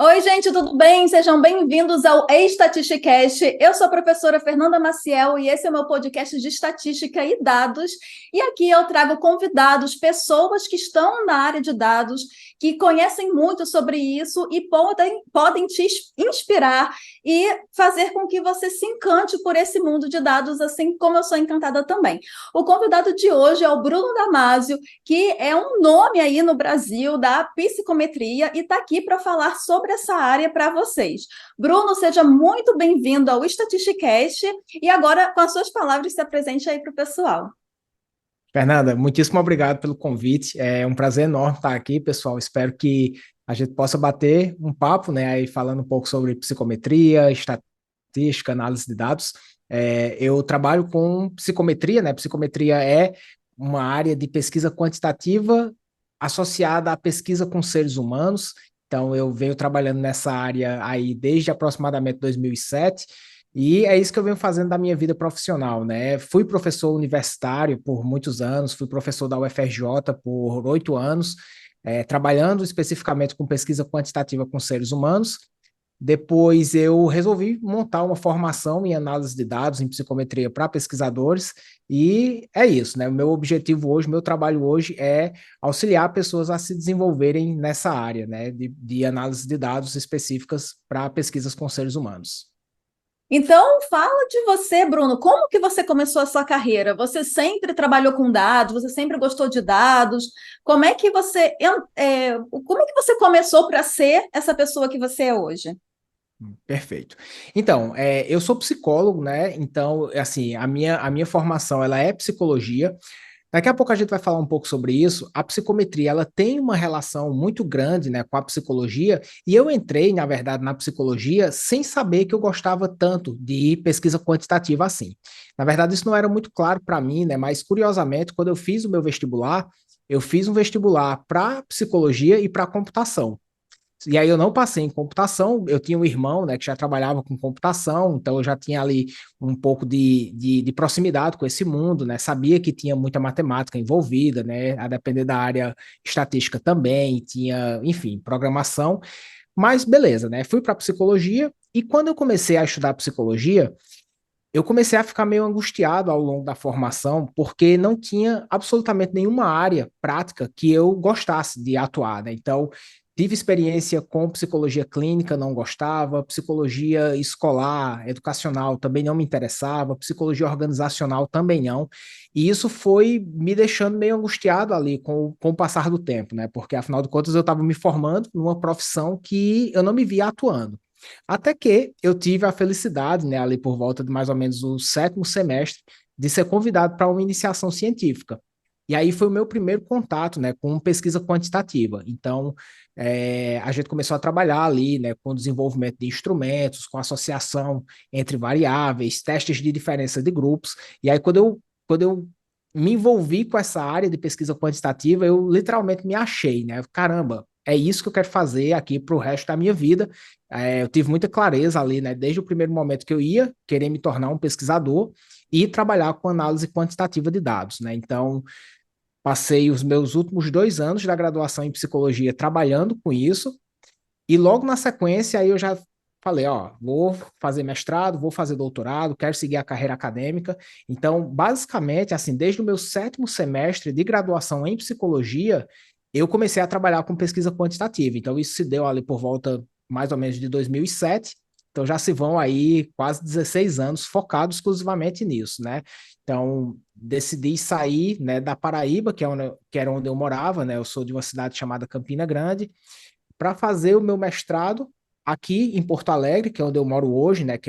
Oi, gente, tudo bem? Sejam bem-vindos ao Estatisticast. Eu sou a professora Fernanda Maciel e esse é o meu podcast de estatística e dados. E aqui eu trago convidados, pessoas que estão na área de dados, que conhecem muito sobre isso e podem te inspirar e fazer com que você se encante por esse mundo de dados, assim como eu sou encantada também. O convidado de hoje é o Bruno Damasio, que é um nome aí no Brasil da psicometria e está aqui para falar sobre essa área para vocês. Bruno, seja muito bem-vindo ao Statisticast e agora, com as suas palavras, se apresente aí para o pessoal. Fernanda, muitíssimo obrigado pelo convite. É um prazer enorme estar aqui, pessoal. Espero que a gente possa bater um papo, né, aí falando um pouco sobre psicometria, estatística, análise de dados. Eu trabalho com psicometria, né? Psicometria é uma área de pesquisa quantitativa associada à pesquisa com seres humanos. Então, eu venho trabalhando nessa área aí desde aproximadamente 2007. E é isso que eu venho fazendo da minha vida profissional, né? Fui professor universitário por muitos anos, fui professor da UFRJ por 8 anos, trabalhando especificamente com pesquisa quantitativa com seres humanos. Depois eu resolvi montar uma formação em análise de dados em psicometria para pesquisadores, e é isso, né? O meu objetivo hoje, meu trabalho hoje é auxiliar pessoas a se desenvolverem nessa área, né? De análise de dados específicas para pesquisas com seres humanos. Então, fala de você, Bruno. Como que você começou a sua carreira? Você sempre trabalhou com dados? Você sempre gostou de dados? Como é que você começou para ser essa pessoa que você é hoje? Perfeito. Então, eu sou psicólogo, né? Então, assim, a minha formação, ela é psicologia. Daqui a pouco a gente vai falar um pouco sobre isso. A psicometria, ela tem uma relação muito grande, né, com a psicologia, e eu entrei, na verdade, na psicologia sem saber que eu gostava tanto de pesquisa quantitativa assim. Na verdade, isso não era muito claro para mim, né, mas curiosamente, quando eu fiz o meu vestibular, eu fiz um vestibular para psicologia e para computação. E aí eu não passei em computação, eu tinha um irmão, né, que já trabalhava com computação, então eu já tinha ali um pouco de proximidade com esse mundo, né, sabia que tinha muita matemática envolvida, né, a depender da área estatística também, tinha, enfim, programação, mas beleza, né, fui para psicologia, e quando eu comecei a estudar psicologia, eu comecei a ficar meio angustiado ao longo da formação, porque não tinha absolutamente nenhuma área prática que eu gostasse de atuar, né? Então, tive experiência com psicologia clínica, não gostava, psicologia escolar, educacional também não me interessava, psicologia organizacional também não. E isso foi me deixando meio angustiado ali com o passar do tempo, né? Porque afinal de contas eu estava me formando numa profissão que eu não me via atuando. Até que eu tive a felicidade, né, ali por volta de mais ou menos o sétimo semestre, de ser convidado para uma iniciação científica. E aí foi o meu primeiro contato, né, com pesquisa quantitativa. Então, a gente começou a trabalhar ali, né, com o desenvolvimento de instrumentos, com associação entre variáveis, testes de diferença de grupos. E aí, quando eu me envolvi com essa área de pesquisa quantitativa, eu literalmente me achei, né? Caramba, é isso que eu quero fazer aqui para o resto da minha vida. Eu tive muita clareza ali, né, desde o primeiro momento que eu ia querer me tornar um pesquisador e trabalhar com análise quantitativa de dados, né? Então, passei os meus últimos 2 anos da graduação em psicologia trabalhando com isso, e logo na sequência aí eu já falei, ó, vou fazer mestrado, vou fazer doutorado, quero seguir a carreira acadêmica. Então, basicamente, assim, desde o meu sétimo semestre de graduação em psicologia, eu comecei a trabalhar com pesquisa quantitativa. Então, isso se deu ali por volta mais ou menos de 2007. Então, já se vão aí quase 16 anos focados exclusivamente nisso, né? Então, decidi sair, né, da Paraíba, que era onde eu morava, né? Eu sou de uma cidade chamada Campina Grande, para fazer o meu mestrado aqui em Porto Alegre, que é onde eu moro hoje, né?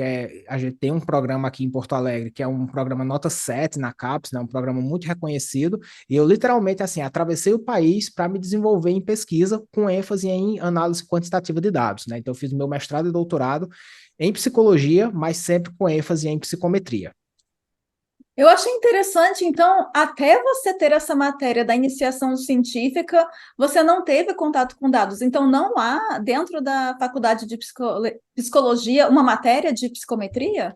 A gente tem um programa aqui em Porto Alegre, que é um programa nota 7 na CAPES, né? Um programa muito reconhecido. E eu literalmente assim atravessei o país para me desenvolver em pesquisa com ênfase em análise quantitativa de dados, né? Então eu fiz meu mestrado e doutorado em psicologia, mas sempre com ênfase em psicometria. Eu achei interessante, então, até você ter essa matéria da iniciação científica, você não teve contato com dados. Então, não há, dentro da faculdade de psicologia, uma matéria de psicometria?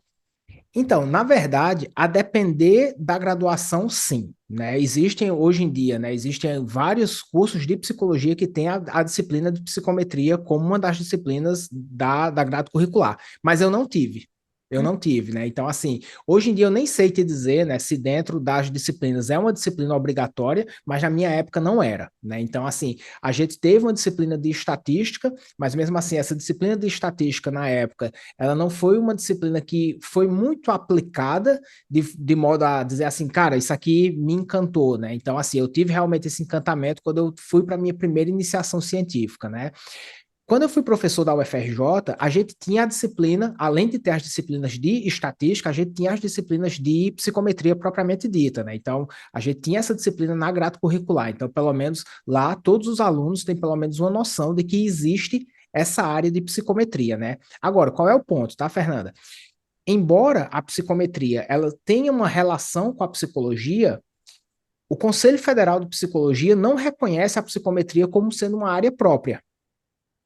Então, na verdade, a depender da graduação, sim, né? Existem hoje em dia, né? Existem vários cursos de psicologia que têm a disciplina de psicometria como uma das disciplinas da grade curricular, mas eu não tive. Eu não tive, né? Então, assim, hoje em dia eu nem sei te dizer, né, se dentro das disciplinas é uma disciplina obrigatória, mas na minha época não era, né? Então, assim, a gente teve uma disciplina de estatística, mas mesmo assim, essa disciplina de estatística na época ela não foi uma disciplina que foi muito aplicada de modo a dizer assim, cara, isso aqui me encantou, né? Então, assim, eu tive realmente esse encantamento quando eu fui para a minha primeira iniciação científica, né? Quando eu fui professor da UFRJ, a gente tinha a disciplina, além de ter as disciplinas de estatística, a gente tinha as disciplinas de psicometria propriamente dita, né? Então, a gente tinha essa disciplina na grade curricular. Então, pelo menos lá, todos os alunos têm pelo menos uma noção de que existe essa área de psicometria, né? Agora, qual é o ponto, tá, Fernanda? Embora a psicometria ela tenha uma relação com a psicologia, o Conselho Federal de Psicologia não reconhece a psicometria como sendo uma área própria,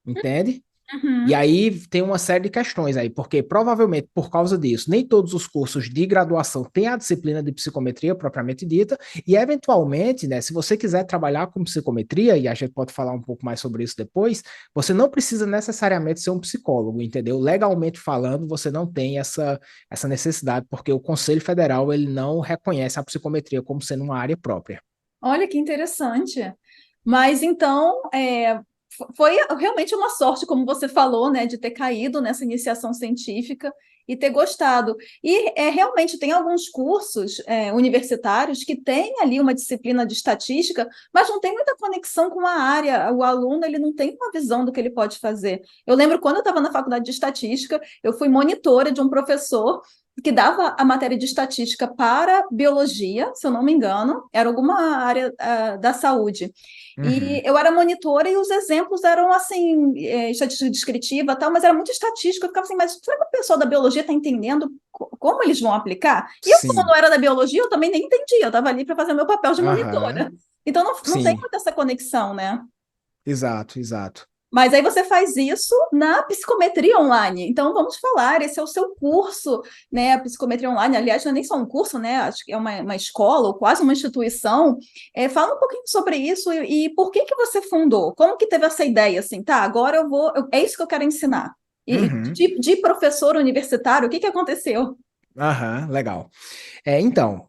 entende? E Uhum. aí tem uma série de questões aí, porque provavelmente por causa disso, nem todos os cursos de graduação têm a disciplina de psicometria propriamente dita, e eventualmente, né, se você quiser trabalhar com psicometria, e a gente pode falar um pouco mais sobre isso depois, você não precisa necessariamente ser um psicólogo, entendeu? Legalmente falando, você não tem essa necessidade, porque o Conselho Federal ele não reconhece a psicometria como sendo uma área própria. Olha que interessante. Mas então, foi realmente uma sorte, como você falou, né, de ter caído nessa iniciação científica e ter gostado. E realmente tem alguns cursos universitários que têm ali uma disciplina de estatística, mas não tem muita conexão com a área. O aluno ele não tem uma visão do que ele pode fazer. Eu lembro quando eu estava na faculdade de estatística, eu fui monitora de um professor que dava a matéria de estatística para biologia, se eu não me engano, era alguma área da saúde. E Uhum. eu era monitora e os exemplos eram assim, estatística descritiva, tal, mas era muito estatística. Eu ficava assim, mas será que o pessoal da biologia está entendendo como eles vão aplicar? E eu, como Sim. não era da biologia, eu também nem entendia, eu estava ali para fazer o meu papel de Aham. monitora. Então não tem Sim. muita essa conexão, né? Exato, exato. Mas aí você faz isso na psicometria online. Então vamos falar, esse é o seu curso, né? A psicometria online, aliás, não é nem só um curso, né? Acho que é uma escola ou quase uma instituição. Fala um pouquinho sobre isso e por que que você fundou? Como que teve essa ideia assim, tá? Agora é isso que eu quero ensinar. E Uhum. de professor universitário, o que que aconteceu? Aham, legal. Então,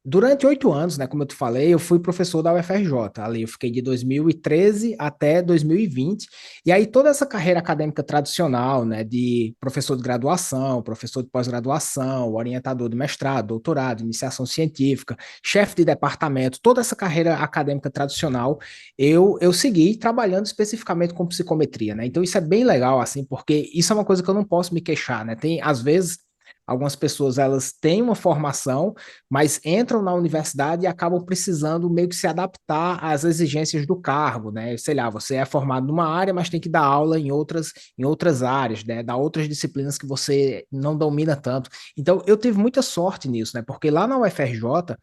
durante 8 anos, né, como eu te falei, eu fui professor da UFRJ. Ali eu fiquei de 2013 até 2020. E aí toda essa carreira acadêmica tradicional, né, de professor de graduação, professor de pós-graduação, orientador de mestrado, doutorado, iniciação científica, chefe de departamento, toda essa carreira acadêmica tradicional, eu segui trabalhando especificamente com psicometria, né? Então isso é bem legal, assim, porque isso é uma coisa que eu não posso me queixar, né? Tem, às vezes, algumas pessoas elas têm uma formação, mas entram na universidade e acabam precisando meio que se adaptar às exigências do cargo, né? Sei lá, você é formado numa área, mas tem que dar aula em outras áreas, né? Dar outras disciplinas que você não domina tanto. Então, eu tive muita sorte nisso, né? Porque lá na UFRJ,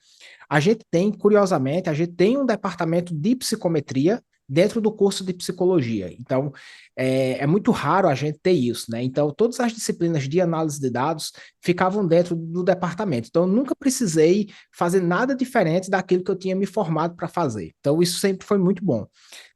a gente tem, curiosamente, a gente tem um departamento de psicometria dentro do curso de psicologia. Então, é muito raro a gente ter isso, né? Então, todas as disciplinas de análise de dados ficavam dentro do departamento. Então, eu nunca precisei fazer nada diferente daquilo que eu tinha me formado para fazer. Então, isso sempre foi muito bom.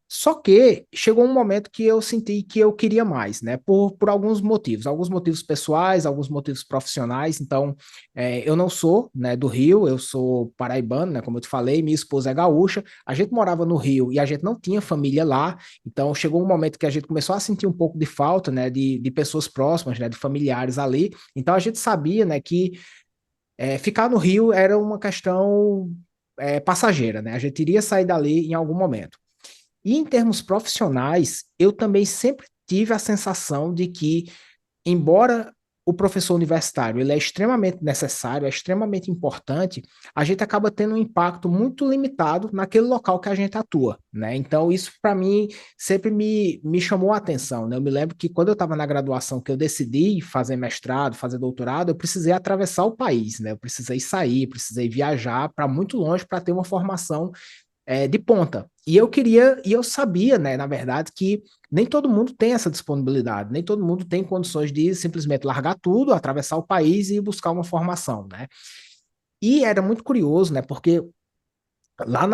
Só que chegou um momento que eu senti que eu queria mais, né? Por alguns motivos pessoais, alguns motivos profissionais. Então, eu não sou, né, do Rio, eu sou paraibano, né? Como eu te falei, minha esposa é gaúcha. A gente morava no Rio e a gente não tinha família lá. Então, chegou um momento que a gente começou a sentir um pouco de falta, né, de pessoas próximas, né, de familiares ali. Então, a gente sabia, né, que ficar no Rio era uma questão passageira, né? A gente iria sair dali em algum momento. E em termos profissionais, eu também sempre tive a sensação de que, embora o professor universitário ele é extremamente necessário, é extremamente importante, a gente acaba tendo um impacto muito limitado naquele local que a gente atua, né? Então, isso para mim sempre me chamou a atenção, né? Eu me lembro que quando eu estava na graduação, que eu decidi fazer mestrado, fazer doutorado, eu precisei atravessar o país, né? Eu precisei sair, precisei viajar para muito longe para ter uma formação de ponta. E eu sabia, né, na verdade, que nem todo mundo tem essa disponibilidade, nem todo mundo tem condições de simplesmente largar tudo, atravessar o país e buscar uma formação, né? E era muito curioso, né, porque lá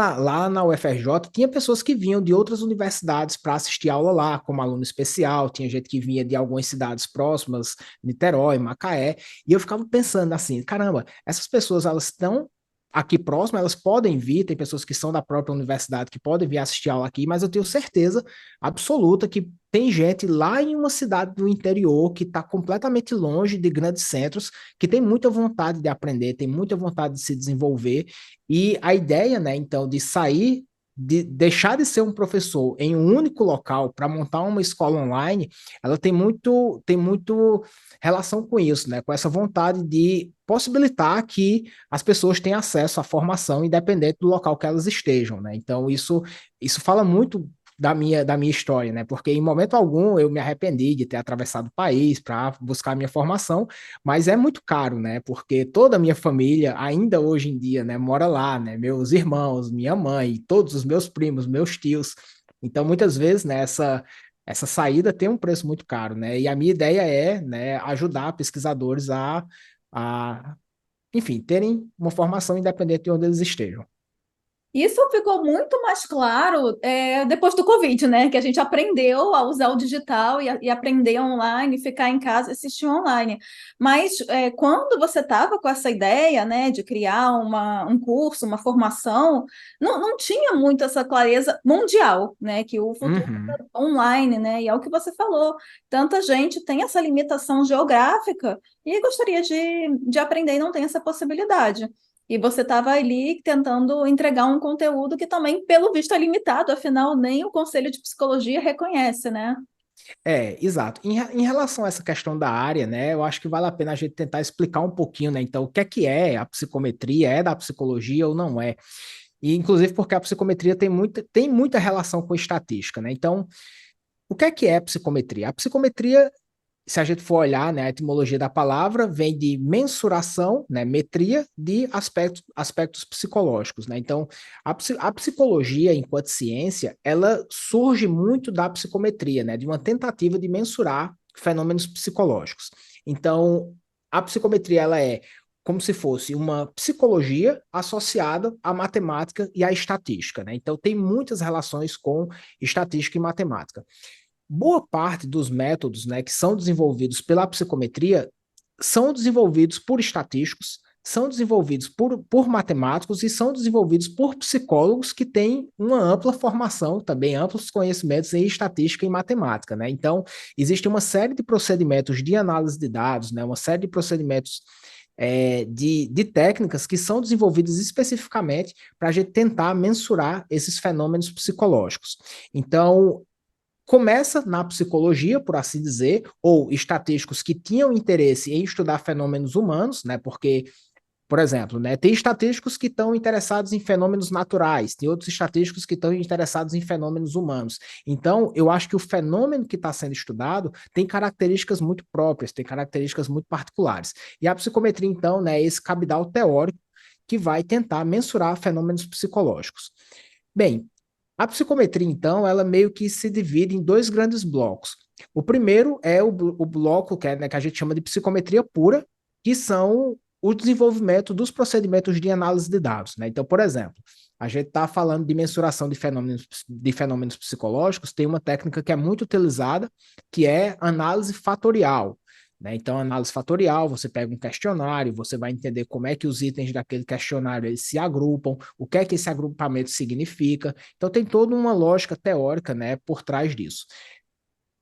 na UFRJ tinha pessoas que vinham de outras universidades para assistir aula lá, como aluno especial, tinha gente que vinha de algumas cidades próximas, Niterói, Macaé, e eu ficava pensando assim, caramba, essas pessoas elas estão aqui próximas, elas podem vir, tem pessoas que são da própria universidade que podem vir assistir aula aqui, mas eu tenho certeza absoluta que tem gente lá em uma cidade do interior que está completamente longe de grandes centros, que tem muita vontade de aprender, tem muita vontade de se desenvolver, e a ideia, né, então, de sair, de deixar de ser um professor em um único local para montar uma escola online, ela tem muito relação com isso, né, com essa vontade de possibilitar que as pessoas tenham acesso à formação independente do local que elas estejam, né? Então, isso fala muito da minha história, né? Porque em momento algum eu me arrependi de ter atravessado o país para buscar a minha formação, mas é muito caro, né? Porque toda a minha família, ainda hoje em dia, né, mora lá, né? Meus irmãos, minha mãe, todos os meus primos, meus tios. Então, muitas vezes, né, essa saída tem um preço muito caro, né? E a minha ideia é, né, ajudar pesquisadores a, enfim, terem uma formação independente de onde eles estejam. Isso ficou muito mais claro depois do Covid, né? Que a gente aprendeu a usar o digital e aprender online, ficar em casa e assistir online. Mas quando você estava com essa ideia, né, de criar um curso, uma formação, não tinha muito essa clareza mundial, né? Que o futuro Uhum. era online, né? E é o que você falou. Tanta gente tem essa limitação geográfica e gostaria de aprender e não tem essa possibilidade. E você estava ali tentando entregar um conteúdo que também, pelo visto, é limitado, afinal, nem o Conselho de Psicologia reconhece, né? Exato. Em relação a essa questão da área, né, eu acho que vale a pena a gente tentar explicar um pouquinho, né, então, o que é a psicometria, é da psicologia ou não é. E, inclusive, porque a psicometria tem muita relação com estatística, né, então, o que é psicometria? A psicometria, se a gente for olhar, né, a etimologia da palavra vem de mensuração, né, metria de aspectos psicológicos, né? Então, a psicologia, enquanto ciência, ela surge muito da psicometria, né, de uma tentativa de mensurar fenômenos psicológicos. Então, a psicometria ela é como se fosse uma psicologia associada à matemática e à estatística, né? Então, tem muitas relações com estatística e matemática. Boa parte dos métodos, né, que são desenvolvidos pela psicometria são desenvolvidos por estatísticos, são desenvolvidos por matemáticos e são desenvolvidos por psicólogos que têm uma ampla formação, também amplos conhecimentos em estatística e matemática, né? Então, existe uma série de procedimentos de análise de dados, né? Uma série de procedimentos de técnicas que são desenvolvidas especificamente para a gente tentar mensurar esses fenômenos psicológicos. Então, começa na psicologia, por assim dizer, ou estatísticos que tinham interesse em estudar fenômenos humanos, né? Porque, por exemplo, né, tem estatísticos que estão interessados em fenômenos naturais, tem outros estatísticos que estão interessados em fenômenos humanos. Então, eu acho que o fenômeno que está sendo estudado tem características muito próprias, tem características muito particulares. E a psicometria, então, né, é esse cabedal teórico que vai tentar mensurar fenômenos psicológicos. Bem, a psicometria, então, ela meio que se divide em dois grandes blocos. O primeiro é o bloco que, né, que a gente chama de psicometria pura, que são o desenvolvimento dos procedimentos de análise de dados, né? Então, por exemplo, a gente está falando de mensuração de fenômenos psicológicos, tem uma técnica que é muito utilizada, que é análise fatorial. Né? Então, análise fatorial, você pega um questionário, você vai entender como é que os itens daquele questionário eles se agrupam, o que é que esse agrupamento significa. Então, tem toda uma lógica teórica, né, por trás disso.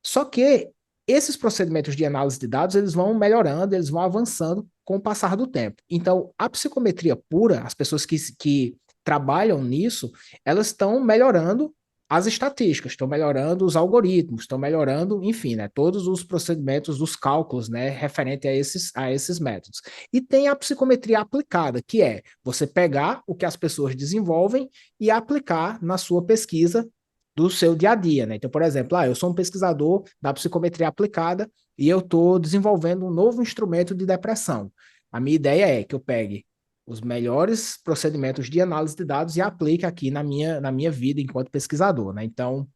Só que esses procedimentos de análise de dados, eles vão melhorando, eles vão avançando com o passar do tempo. Então, a psicometria pura, as pessoas que trabalham nisso, elas estão melhorando as estatísticas, estão melhorando os algoritmos, estão melhorando, enfim, né, todos os procedimentos dos cálculos, né, referente a esses métodos. E tem a psicometria aplicada, que é você pegar o que as pessoas desenvolvem e aplicar na sua pesquisa do seu dia a dia, né? Então, por exemplo, eu sou um pesquisador da psicometria aplicada e eu estou desenvolvendo um novo instrumento de depressão. A minha ideia é que eu pegue os melhores procedimentos de análise de dados e aplica aqui na minha vida enquanto pesquisador, né? Então,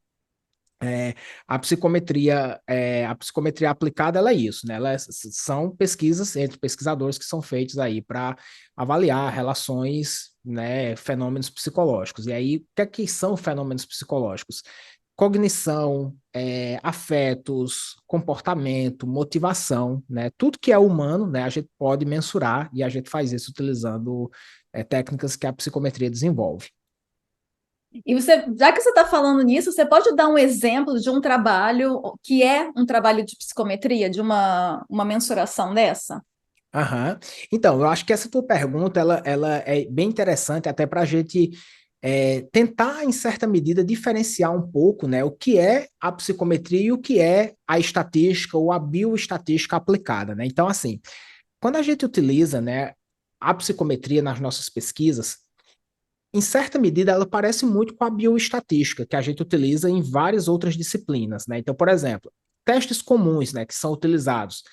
a psicometria aplicada, ela é isso, né? São pesquisas entre pesquisadores que são feitas aí para avaliar relações, né, fenômenos psicológicos. E aí, o que é que são fenômenos psicológicos? Cognição, afetos, comportamento, motivação, né? Tudo que é humano, né, a gente pode mensurar e a gente faz isso utilizando técnicas que a psicometria desenvolve. E você, já que você está falando nisso, você pode dar um exemplo de um trabalho que é um trabalho de psicometria, de uma mensuração dessa? Aham. Então, eu acho que essa tua pergunta ela é bem interessante até para a gente tentar, em certa medida, diferenciar um pouco, né, o que é a psicometria e o que é a estatística ou a bioestatística aplicada, né? Então, assim, quando a gente utiliza, né, a psicometria nas nossas pesquisas, em certa medida, ela parece muito com a bioestatística, que a gente utiliza em várias outras disciplinas, né? Então, por exemplo, testes comuns, né, que são utilizados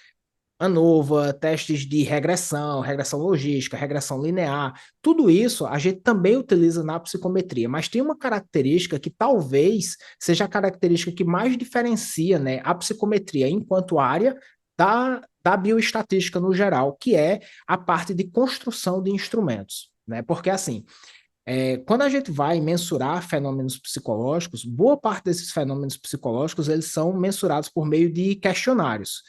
ANOVA, testes de regressão, regressão logística, regressão linear, tudo isso a gente também utiliza na psicometria, mas tem uma característica que talvez seja a característica que mais diferencia, né, a psicometria enquanto área da bioestatística no geral, que é a parte de construção de instrumentos, né? Porque assim, quando a gente vai mensurar fenômenos psicológicos, boa parte desses fenômenos psicológicos eles são mensurados por meio de questionários,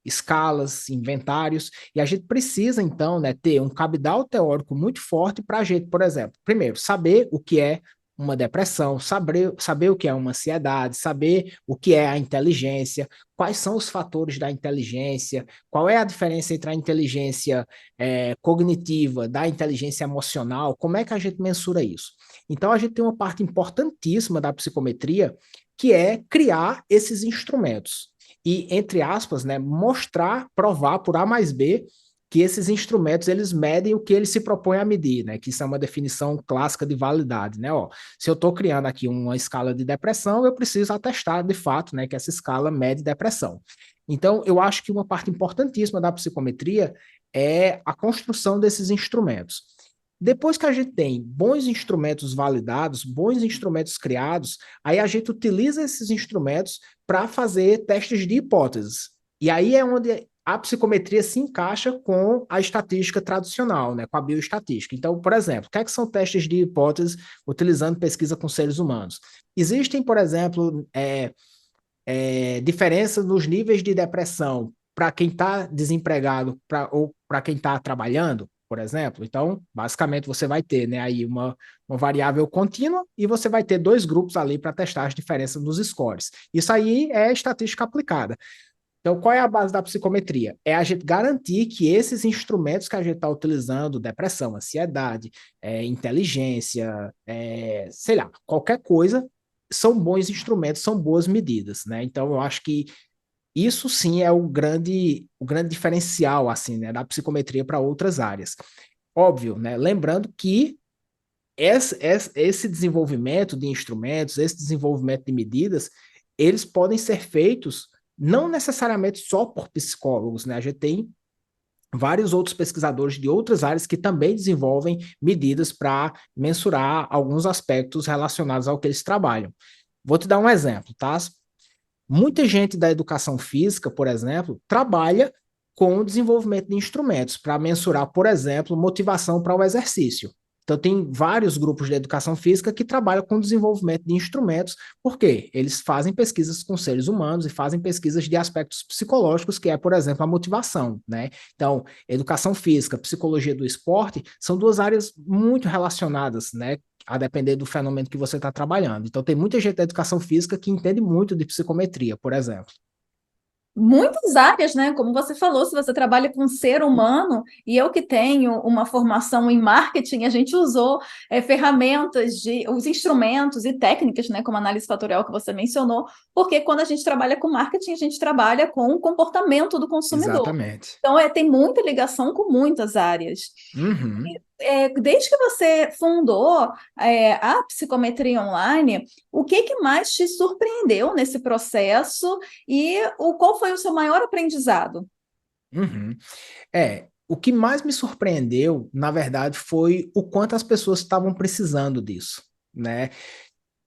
escalas, inventários, e a gente precisa, então, né, ter um cabedal teórico muito forte para a gente, por exemplo, primeiro, saber o que é uma depressão, saber o que é uma ansiedade, saber o que é a inteligência, quais são os fatores da inteligência, qual é a diferença entre a inteligência cognitiva, da inteligência emocional, como é que a gente mensura isso? Então, a gente tem uma parte importantíssima da psicometria, que é criar esses instrumentos e, entre aspas, né, mostrar, provar por A mais B que esses instrumentos eles medem o que eles se propõem a medir, né? Que isso é uma definição clássica de validade, né? Ó, se eu estou criando aqui uma escala de depressão, eu preciso atestar de fato, né, que essa escala mede depressão. Então, eu acho que uma parte importantíssima da psicometria é a construção desses instrumentos. Depois que a gente tem bons instrumentos validados, bons instrumentos criados, aí a gente utiliza esses instrumentos para fazer testes de hipóteses. E aí é onde a psicometria se encaixa com a estatística tradicional, né, com a bioestatística. Então, por exemplo, o que, que são testes de hipóteses utilizando pesquisa com seres humanos? Existem, por exemplo, diferenças nos níveis de depressão para quem está desempregado ou para quem está trabalhando, por exemplo. Então, basicamente, você vai ter, né, aí uma variável contínua e você vai ter dois grupos ali para testar as diferenças nos scores. Isso aí é estatística aplicada. Então, qual é a base da psicometria? É a gente garantir que esses instrumentos que a gente está utilizando, depressão, ansiedade, inteligência, sei lá, qualquer coisa, são bons instrumentos, são boas medidas, né? Então, eu acho que isso sim é o grande diferencial, assim, né, da psicometria para outras áreas. Óbvio, né? Lembrando que esse desenvolvimento de instrumentos, esse desenvolvimento de medidas, eles podem ser feitos não necessariamente só por psicólogos, né? A gente tem vários outros pesquisadores de outras áreas que também desenvolvem medidas para mensurar alguns aspectos relacionados ao que eles trabalham. Vou te dar um exemplo, tá? Muita gente da educação física, por exemplo, trabalha com o desenvolvimento de instrumentos para mensurar, por exemplo, motivação para o exercício. Então, tem vários grupos de educação física que trabalham com o desenvolvimento de instrumentos, porque eles fazem pesquisas com seres humanos e fazem pesquisas de aspectos psicológicos, que é, por exemplo, a motivação, né? Então, educação física, psicologia do esporte, são duas áreas muito relacionadas, né? A depender do fenômeno que você está trabalhando. Então, tem muita gente da educação física que entende muito de psicometria, por exemplo. Muitas áreas, né? Como você falou, se você trabalha com ser humano, e eu que tenho uma formação em marketing, a gente usou ferramentas os instrumentos e técnicas, né? Como análise fatorial que você mencionou, porque quando a gente trabalha com marketing, a gente trabalha com o comportamento do consumidor. Exatamente. Então, tem muita ligação com muitas áreas. Uhum. Desde que você fundou a psicometria online, o que que mais te surpreendeu nesse processo e qual foi o seu maior aprendizado? Uhum. É, o que mais me surpreendeu, na verdade, foi o quanto as pessoas estavam precisando disso, né?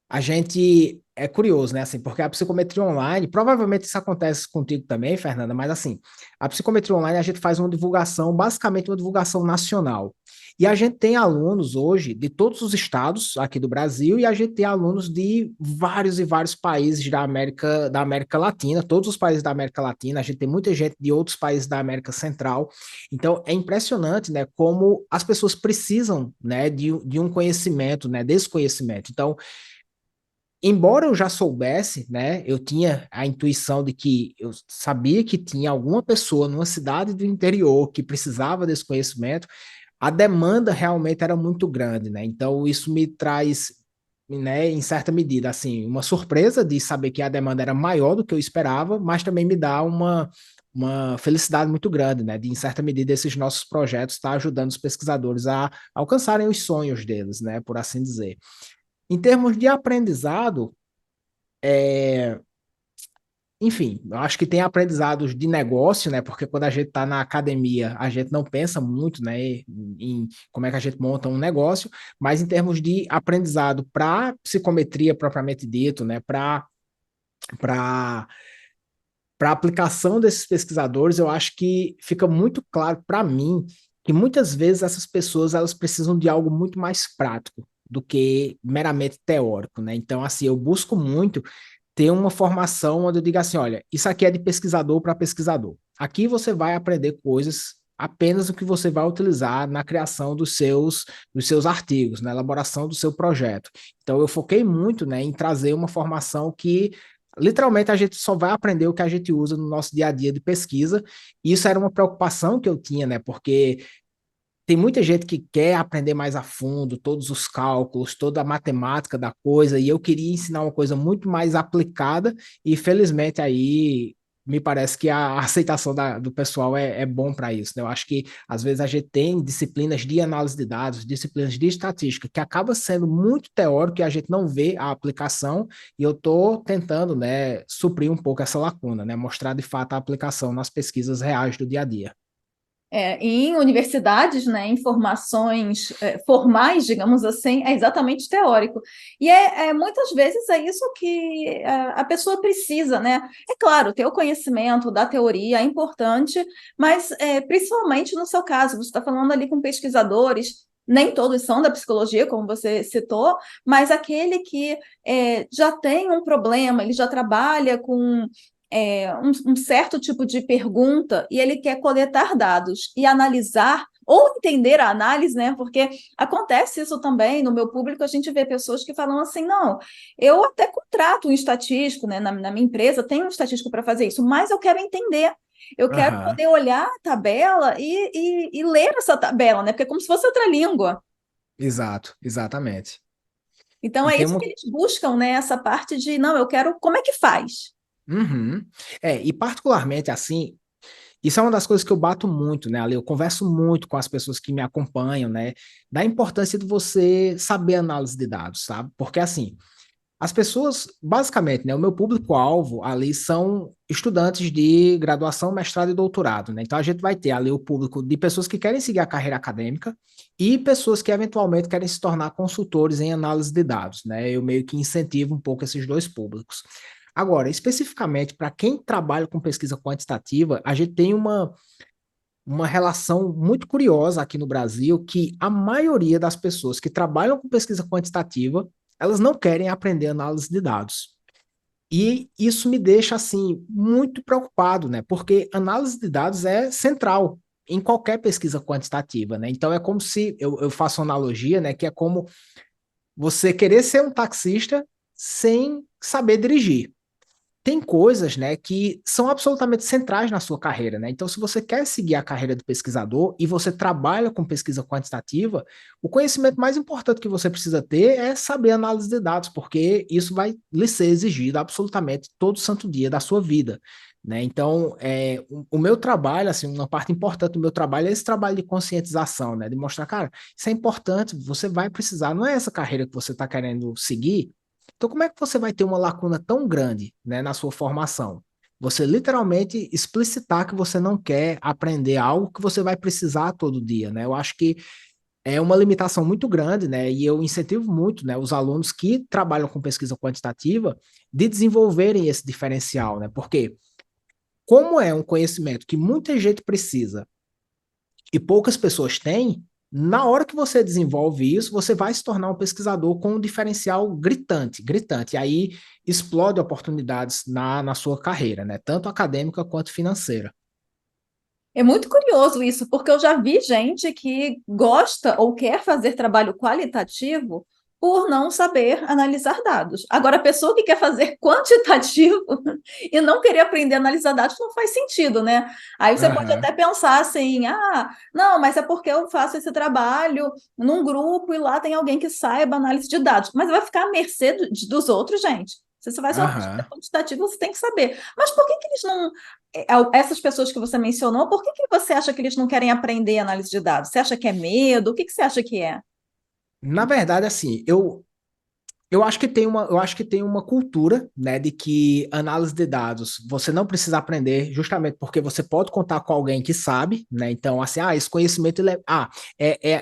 A gente é curioso, né? Assim, porque a psicometria online, provavelmente isso acontece contigo também, Fernanda, mas assim, a psicometria online a gente faz uma divulgação, basicamente uma divulgação nacional. E a gente tem alunos hoje de todos os estados aqui do Brasil e a gente tem alunos de vários e vários países da América Latina, todos os países da América Latina, a gente tem muita gente de outros países da América Central. Então, é impressionante, né, como as pessoas precisam, né, de um conhecimento, né, desse conhecimento. Então, embora eu já soubesse, né, eu tinha a intuição de que eu sabia que tinha alguma pessoa numa cidade do interior que precisava desse conhecimento, a demanda realmente era muito grande, né? Então isso me traz, né, em certa medida, assim, uma surpresa de saber que a demanda era maior do que eu esperava, mas também me dá uma felicidade muito grande, né? De, em certa medida, esses nossos projetos estar ajudando os pesquisadores a alcançarem os sonhos deles, né? Por assim dizer. Em termos de aprendizado, enfim, eu acho que tem aprendizados de negócio, né? Porque quando a gente está na academia, a gente não pensa muito, né, em como é que a gente monta um negócio, mas em termos de aprendizado para psicometria propriamente dito, né, para para a aplicação desses pesquisadores, eu acho que fica muito claro para mim que muitas vezes essas pessoas elas precisam de algo muito mais prático do que meramente teórico, né? Então, assim, eu busco muito ter uma formação onde eu diga assim, olha, isso aqui é de pesquisador para pesquisador. Aqui você vai aprender coisas apenas o que você vai utilizar na criação dos seus artigos, na elaboração do seu projeto. Então eu foquei muito, né, em trazer uma formação que literalmente a gente só vai aprender o que a gente usa no nosso dia a dia de pesquisa. E isso era uma preocupação que eu tinha, né, porque tem muita gente que quer aprender mais a fundo todos os cálculos, toda a matemática da coisa, e eu queria ensinar uma coisa muito mais aplicada, e felizmente aí me parece que a aceitação do pessoal é bom para isso, né? Eu acho que às vezes a gente tem disciplinas de análise de dados, disciplinas de estatística, que acaba sendo muito teórico e a gente não vê a aplicação, e eu estou tentando, né, suprir um pouco essa lacuna, né? Mostrar de fato a aplicação nas pesquisas reais do dia a dia. Em universidades, né, em formações formais, digamos assim, é exatamente teórico. E muitas vezes é isso que a pessoa precisa, né? É claro, ter o conhecimento da teoria é importante, mas principalmente no seu caso, você está falando ali com pesquisadores, nem todos são da psicologia, como você citou, mas aquele que já tem um problema, ele já trabalha com um certo tipo de pergunta e ele quer coletar dados e analisar ou entender a análise, né? Porque acontece isso também no meu público, a gente vê pessoas que falam assim, não, eu até contrato um estatístico, né? Na minha empresa tem um estatístico para fazer isso, mas eu quero entender. Eu quero Aham, poder olhar a tabela e ler essa tabela, né? Porque é como se fosse outra língua. exato, exatamente. Então E é tem isso uma. que eles buscam, né? Essa parte de, não, eu quero, como é que faz? Uhum. E particularmente assim, isso é uma das coisas que eu bato muito, né, Ale? Eu converso muito com as pessoas que me acompanham, né, da importância de você saber análise de dados, sabe? Porque assim, as pessoas, basicamente, né, o meu público-alvo ali são estudantes de graduação, mestrado e doutorado, né? Então a gente vai ter ali o público de pessoas que querem seguir a carreira acadêmica e pessoas que eventualmente querem se tornar consultores em análise de dados, né? Eu meio que incentivo um pouco esses dois públicos. Agora, especificamente para quem trabalha com pesquisa quantitativa, a gente tem uma relação muito curiosa aqui no Brasil que a maioria das pessoas que trabalham com pesquisa quantitativa, elas não querem aprender análise de dados. E isso me deixa assim muito preocupado, né? Porque análise de dados é central em qualquer pesquisa quantitativa, né? Então é como se eu faço uma analogia, né? Que é como você querer ser um taxista sem saber dirigir. Tem coisas, né, que são absolutamente centrais na sua carreira, né? Então, se você quer seguir a carreira do pesquisador e você trabalha com pesquisa quantitativa, o conhecimento mais importante que você precisa ter é saber análise de dados, porque isso vai lhe ser exigido absolutamente todo santo dia da sua vida, né? Então, o meu trabalho, assim, uma parte importante do meu trabalho é esse trabalho de conscientização, né? De mostrar, cara, isso é importante, você vai precisar, não é essa carreira que você está querendo seguir, então, como é que você vai ter uma lacuna tão grande, né, na sua formação? Você literalmente explicitar que você não quer aprender algo que você vai precisar todo dia, né? Eu acho que é uma limitação muito grande, né? E eu incentivo muito, né, os alunos que trabalham com pesquisa quantitativa de desenvolverem esse diferencial, né? Porque como é um conhecimento que muita gente precisa e poucas pessoas têm, na hora que você desenvolve isso, você vai se tornar um pesquisador com um diferencial gritante, gritante. E aí explode oportunidades na sua carreira, né? Tanto acadêmica quanto financeira. É muito curioso isso, porque eu já vi gente que gosta ou quer fazer trabalho qualitativo por não saber analisar dados. Agora, a pessoa que quer fazer quantitativo e não querer aprender a analisar dados não faz sentido, né? Aí você pode Aham, até pensar assim: ah, não, mas é porque eu faço esse trabalho num grupo e lá tem alguém que saiba análise de dados. Mas vai ficar à mercê dos outros, gente. Se você vai ser uma pesquisa aham. quantitativa, você tem que saber. Mas por que que eles não essas pessoas que você mencionou, por que que você acha que eles não querem aprender análise de dados? Você acha que é medo? O que que você acha que é? Na verdade, assim, eu acho que tem uma cultura, né, de que análise de dados você não precisa aprender justamente porque você pode contar com alguém que sabe, né? Então, assim, esse conhecimento ele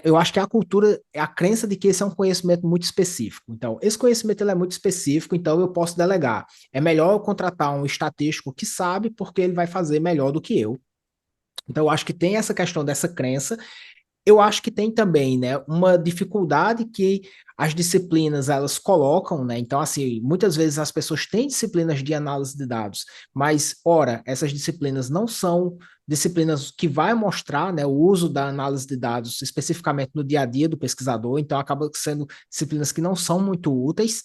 eu acho que a cultura é a crença de que esse é um conhecimento muito específico. Então, esse conhecimento ele é muito específico, então eu posso delegar. É melhor eu contratar um estatístico que sabe porque ele vai fazer melhor do que eu. Então, eu acho que tem essa questão dessa crença. Eu acho que tem também, né, uma dificuldade que as disciplinas elas colocam, né? Então, assim, muitas vezes as pessoas têm disciplinas de análise de dados, mas, ora, essas disciplinas não são disciplinas que vai mostrar, né, o uso da análise de dados especificamente no dia a dia do pesquisador, então acaba sendo disciplinas que não são muito úteis.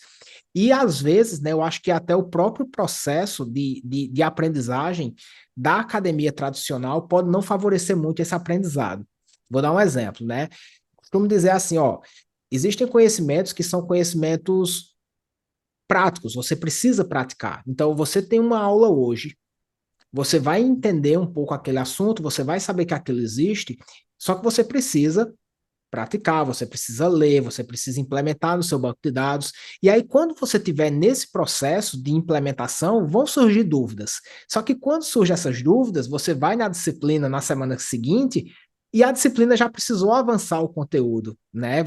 E às vezes, né, eu acho que até o próprio processo de aprendizagem da academia tradicional pode não favorecer muito esse aprendizado. Vou dar um exemplo, né? Costumo dizer assim, ó, existem conhecimentos que são conhecimentos práticos, você precisa praticar. Então, você tem uma aula hoje, você vai entender um pouco aquele assunto, você vai saber que aquilo existe, só que você precisa praticar, você precisa ler, você precisa implementar no seu banco de dados. E aí, quando você estiver nesse processo de implementação, vão surgir dúvidas. Só que quando surgem essas dúvidas, você vai na disciplina na semana seguinte e a disciplina já precisou avançar o conteúdo, né?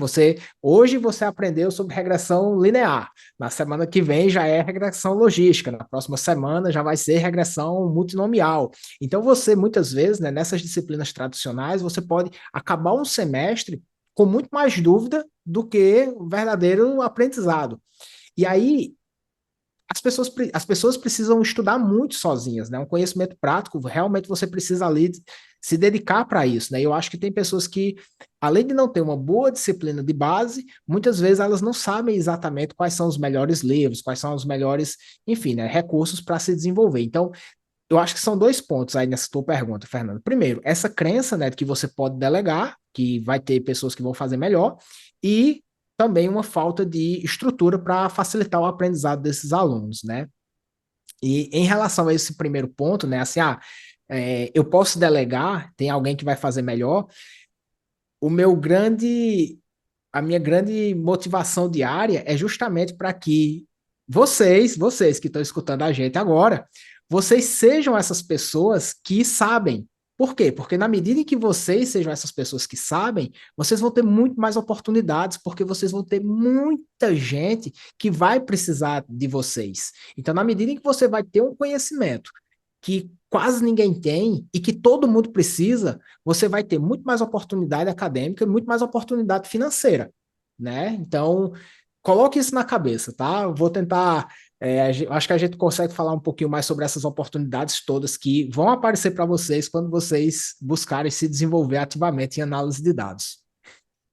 Hoje você aprendeu sobre regressão linear, na semana que vem já é regressão logística, na próxima semana já vai ser regressão multinomial. Então você muitas vezes, né, nessas disciplinas tradicionais, você pode acabar um semestre com muito mais dúvida do que o verdadeiro aprendizado. E aí as pessoas precisam estudar muito sozinhas, né? Um conhecimento prático, realmente você precisa ali se dedicar para isso, né? Eu acho que tem pessoas que, além de não ter uma boa disciplina de base, muitas vezes elas não sabem exatamente quais são os melhores livros, quais são os melhores, enfim, né, recursos para se desenvolver. Então, eu acho que são dois pontos aí nessa tua pergunta, Fernando. Primeiro, essa crença, né, de que você pode delegar, que vai ter pessoas que vão fazer melhor, e também uma falta de estrutura para facilitar o aprendizado desses alunos, né? E em relação a esse primeiro ponto, né, assim, eu posso delegar, tem alguém que vai fazer melhor. O meu grande, a minha grande motivação diária é justamente para que vocês que estão escutando a gente agora, vocês sejam essas pessoas que sabem. Por quê? Porque na medida em que vocês sejam essas pessoas que sabem, vocês vão ter muito mais oportunidades, porque vocês vão ter muita gente que vai precisar de vocês. Então, na medida em que você vai ter um conhecimento que quase ninguém tem e que todo mundo precisa, você vai ter muito mais oportunidade acadêmica e muito mais oportunidade financeira, né? Então, coloque isso na cabeça, tá? Eu vou tentar, acho que a gente consegue falar um pouquinho mais sobre essas oportunidades todas que vão aparecer para vocês quando vocês buscarem se desenvolver ativamente em análise de dados.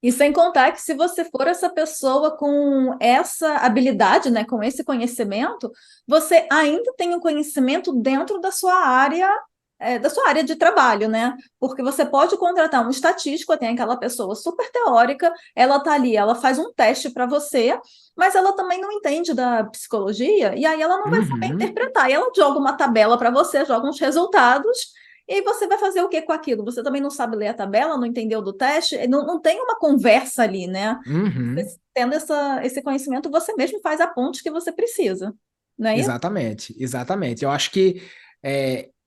E sem contar que se você for essa pessoa com essa habilidade, né, com esse conhecimento, você ainda tem o conhecimento dentro da sua área de trabalho, né? Porque você pode contratar um estatístico, tem aquela pessoa super teórica, ela tá ali, ela faz um teste para você, mas ela também não entende da psicologia, e aí ela não vai saber Uhum, interpretar. E ela joga uma tabela para você, joga uns resultados. E aí você vai fazer o que com aquilo? Você também não sabe ler a tabela, não entendeu do teste, não tem uma conversa ali, né? uhum. Você tendo esse conhecimento, você mesmo faz a ponte que você precisa, não é isso? Exatamente, exatamente. Eu acho que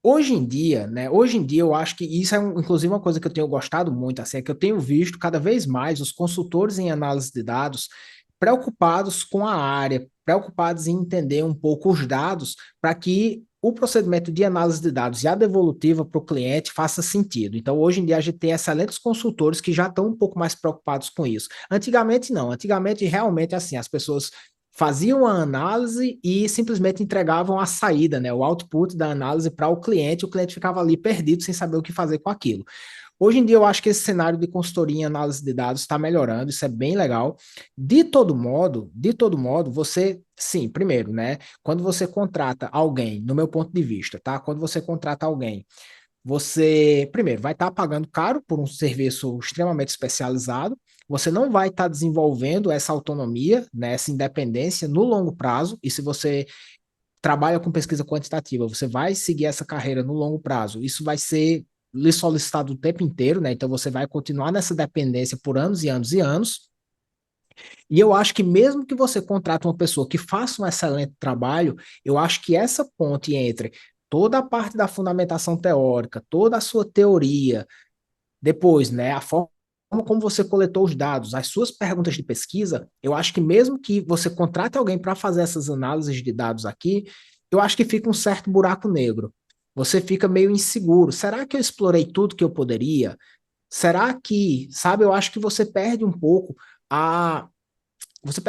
Hoje em dia, né? Hoje em dia eu acho que isso é inclusive uma coisa que eu tenho gostado muito, assim, é que eu tenho visto cada vez mais os consultores em análise de dados preocupados com a área, preocupados em entender um pouco os dados para que o procedimento de análise de dados e a devolutiva para o cliente faça sentido. Então, hoje em dia, a gente tem excelentes consultores que já estão um pouco mais preocupados com isso. Antigamente, não. Antigamente, realmente, assim, as pessoas faziam a análise e simplesmente entregavam a saída, né, o output da análise para o cliente ficava ali perdido sem saber o que fazer com aquilo. Hoje em dia eu acho que esse cenário de consultoria em análise de dados está melhorando, isso é bem legal. De todo modo, você, sim, primeiro, né, quando você contrata alguém, no meu ponto de vista, tá? Quando você contrata alguém, você, primeiro, vai estar pagando caro por um serviço extremamente especializado, você não vai estar desenvolvendo essa autonomia, né, essa independência no longo prazo, e se você trabalha com pesquisa quantitativa, você vai seguir essa carreira no longo prazo, isso vai ser lhe solicitado o tempo inteiro, né? Então você vai continuar nessa dependência por anos e anos e anos. E eu acho que mesmo que você contrate uma pessoa que faça um excelente trabalho, eu acho que essa ponte entre toda a parte da fundamentação teórica, toda a sua teoria, depois, né, a forma como você coletou os dados, as suas perguntas de pesquisa, eu acho que mesmo que você contrate alguém para fazer essas análises de dados aqui, eu acho que fica um certo buraco negro. Você fica meio inseguro. Será que eu explorei tudo que eu poderia? Será que, sabe, eu acho que você perde um pouco a você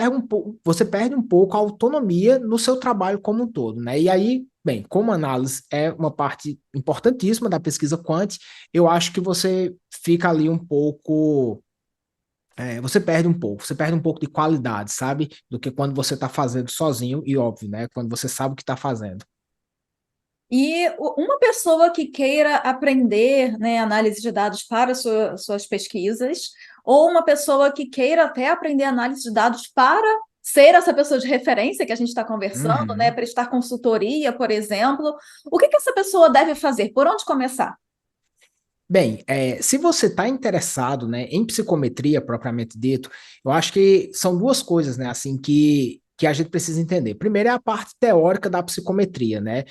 perde um pouco a autonomia no seu trabalho como um todo, né? E aí, bem, como análise é uma parte importantíssima da pesquisa quant, eu acho que você fica ali um pouco, você perde um pouco de qualidade, sabe? Do que quando você está fazendo sozinho e óbvio, né? Quando você sabe o que está fazendo. E uma pessoa que queira aprender, né, análise de dados para suas pesquisas, ou uma pessoa que queira até aprender análise de dados para ser essa pessoa de referência que a gente está conversando, né, Uhum. prestar consultoria, por exemplo, o que que essa pessoa deve fazer? Por onde começar? Bem, se você está interessado, né, em psicometria propriamente dito, eu acho que são duas coisas, né, assim, que a gente precisa entender. Primeiro é a parte teórica da psicometria, né?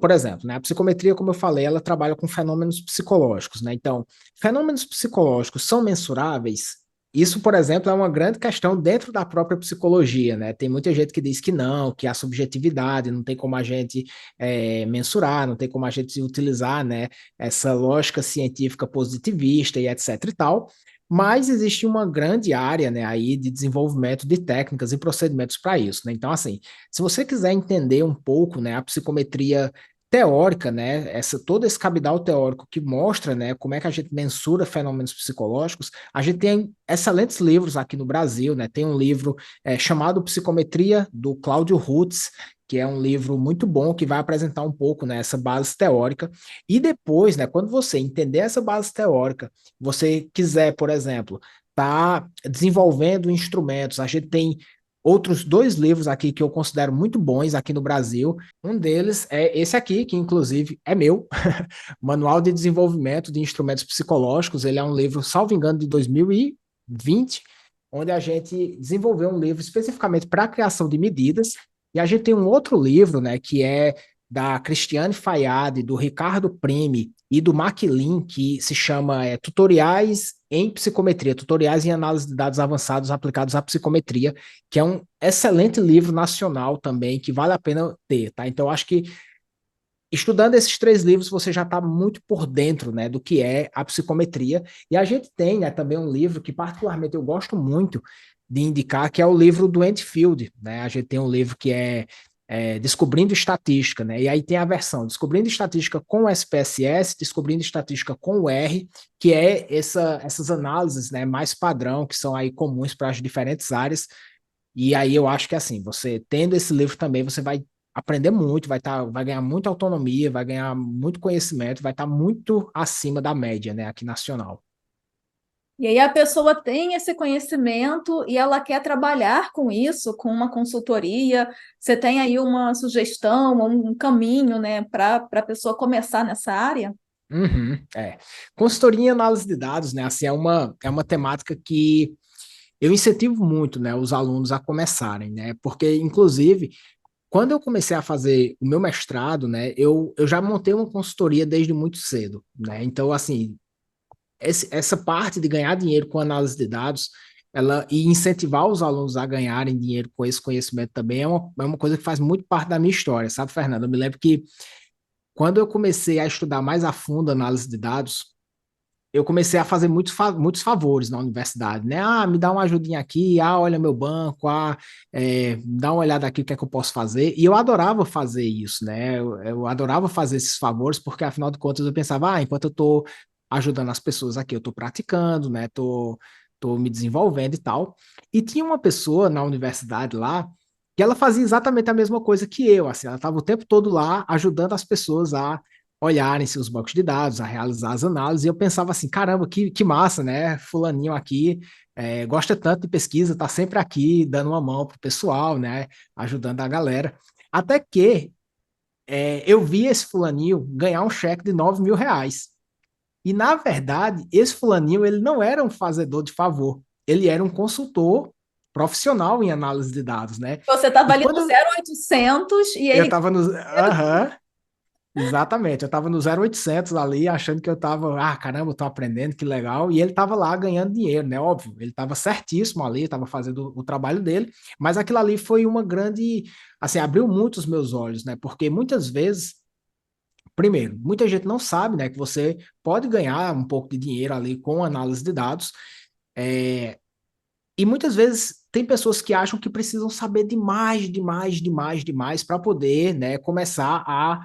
Por exemplo, né, a psicometria, como eu falei, ela trabalha com fenômenos psicológicos, né? Então, fenômenos psicológicos são mensuráveis? Isso, por exemplo, é uma grande questão dentro da própria psicologia, né? Tem muita gente que diz que não, que há subjetividade, não tem como a gente mensurar, não tem como a gente utilizar, né, essa lógica científica positivista e etc e tal, mas existe uma grande área, né, aí de desenvolvimento de técnicas e procedimentos para isso, né? Então, assim, se você quiser entender um pouco, né, a psicometria teórica, né, todo esse cabedal teórico que mostra, né, como é que a gente mensura fenômenos psicológicos, a gente tem excelentes livros aqui no Brasil, né? Tem um livro chamado Psicometria do Cláudio Rutz, que é um livro muito bom que vai apresentar um pouco, né, essa base teórica. E depois, né, quando você entender essa base teórica, você quiser, por exemplo, tá desenvolvendo instrumentos, a gente tem outros dois livros aqui que eu considero muito bons aqui no Brasil. Um deles é esse aqui, que inclusive é meu, Manual de Desenvolvimento de Instrumentos Psicológicos. Ele é um livro, salvo engano, de 2020, onde a gente desenvolveu um livro especificamente para a criação de medidas. E a gente tem um outro livro, né, que é da Cristiane Fayad, do Ricardo Prime e do Maquilin, que se chama Tutoriais em Psicometria, Tutoriais em Análise de Dados Avançados aplicados à Psicometria, que é um excelente livro nacional também, que vale a pena ter, tá? Então, eu acho que estudando esses três livros, você já está muito por dentro, né, do que é a psicometria. E a gente tem, né, também um livro que particularmente eu gosto muito de indicar, que é o livro do Entfield, né? A gente tem um livro que é Descobrindo Estatística, né? E aí tem a versão Descobrindo Estatística com o SPSS, Descobrindo Estatística com o R, que é essas análises, né, mais padrão, que são aí comuns para as diferentes áreas. E aí eu acho que assim, você tendo esse livro também, você vai aprender muito, vai ganhar muita autonomia, vai ganhar muito conhecimento, vai estar muito acima da média, né, aqui nacional. E aí a pessoa tem esse conhecimento e ela quer trabalhar com isso, com uma consultoria. Você tem aí uma sugestão, um caminho, né, para a pessoa começar nessa área? Uhum, é. Consultoria em análise de dados, né, assim, é uma temática que eu incentivo muito, né, os alunos a começarem, né, porque, inclusive, quando eu comecei a fazer o meu mestrado, né, eu já montei uma consultoria desde muito cedo, né? Então, assim, essa parte de ganhar dinheiro com análise de dados, ela e incentivar os alunos a ganharem dinheiro com esse conhecimento também é uma coisa que faz muito parte da minha história, sabe, Fernando? Eu me lembro que quando eu comecei a estudar mais a fundo análise de dados, eu comecei a fazer muitos favores na universidade, né? Ah, me dá uma ajudinha aqui, olha meu banco, dá uma olhada aqui o que é que eu posso fazer. E eu adorava fazer isso, né? Eu adorava fazer esses favores, porque afinal de contas eu pensava, enquanto eu estou ajudando as pessoas aqui, eu estou praticando, né? Tô me desenvolvendo e tal. E tinha uma pessoa na universidade lá que ela fazia exatamente a mesma coisa que eu, assim, ela estava o tempo todo lá ajudando as pessoas a olharem seus bancos de dados, a realizar as análises, e eu pensava assim, caramba, que massa, né? Fulaninho aqui gosta tanto de pesquisa, tá sempre aqui dando uma mão pro pessoal, né? Ajudando a galera. Até que eu vi esse fulaninho ganhar um cheque de R$ 9.000. E, na verdade, esse fulaninho, ele não era um fazedor de favor, ele era um consultor profissional em análise de dados, né? Você estava E ali no quando 0800 e eu ele. estava no... Aham, exatamente, eu estava no 0800 ali, achando que eu estava, caramba, eu tô aprendendo, que legal, e ele estava lá ganhando dinheiro, né? Óbvio, ele estava certíssimo ali, estava fazendo o trabalho dele, mas aquilo ali foi uma grande, assim, abriu muito os meus olhos, né? Porque muitas vezes, primeiro, muita gente não sabe, né, que você pode ganhar um pouco de dinheiro ali com análise de dados, é, e muitas vezes tem pessoas que acham que precisam saber demais, demais, demais, demais para poder, né, começar a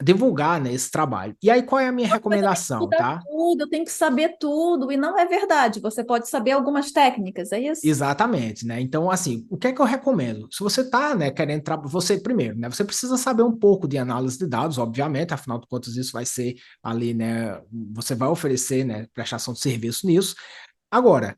divulgar, né, esse trabalho. E aí, qual é a minha Mas eu tenho que recomendação, estudar tá? tudo, eu tenho que saber tudo, e não é verdade. Você pode saber algumas técnicas, é isso? Exatamente, né? Então, assim, o que é que eu recomendo? Se você está, né, querendo você primeiro, né, você precisa saber um pouco de análise de dados, obviamente, afinal de contas isso vai ser ali, né, você vai oferecer, né, prestação de serviço nisso. Agora,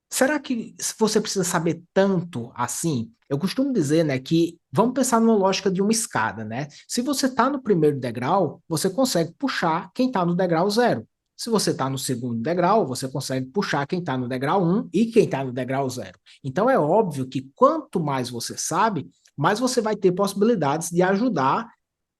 será que você precisa saber tanto assim? Eu costumo dizer, né, que vamos pensar numa lógica de uma escada, né? Se você está no primeiro degrau, você consegue puxar quem está no degrau zero. Se você está no segundo degrau, você consegue puxar quem está no degrau um e quem está no degrau zero. Então é óbvio que quanto mais você sabe, mais você vai ter possibilidades de ajudar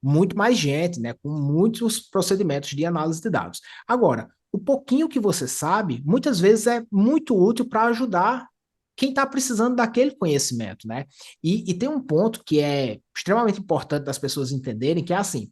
muito mais gente, né, com muitos procedimentos de análise de dados. Agora, o pouquinho que você sabe, muitas vezes é muito útil para ajudar quem está precisando daquele conhecimento, né? E tem um ponto que é extremamente importante das pessoas entenderem, que é assim,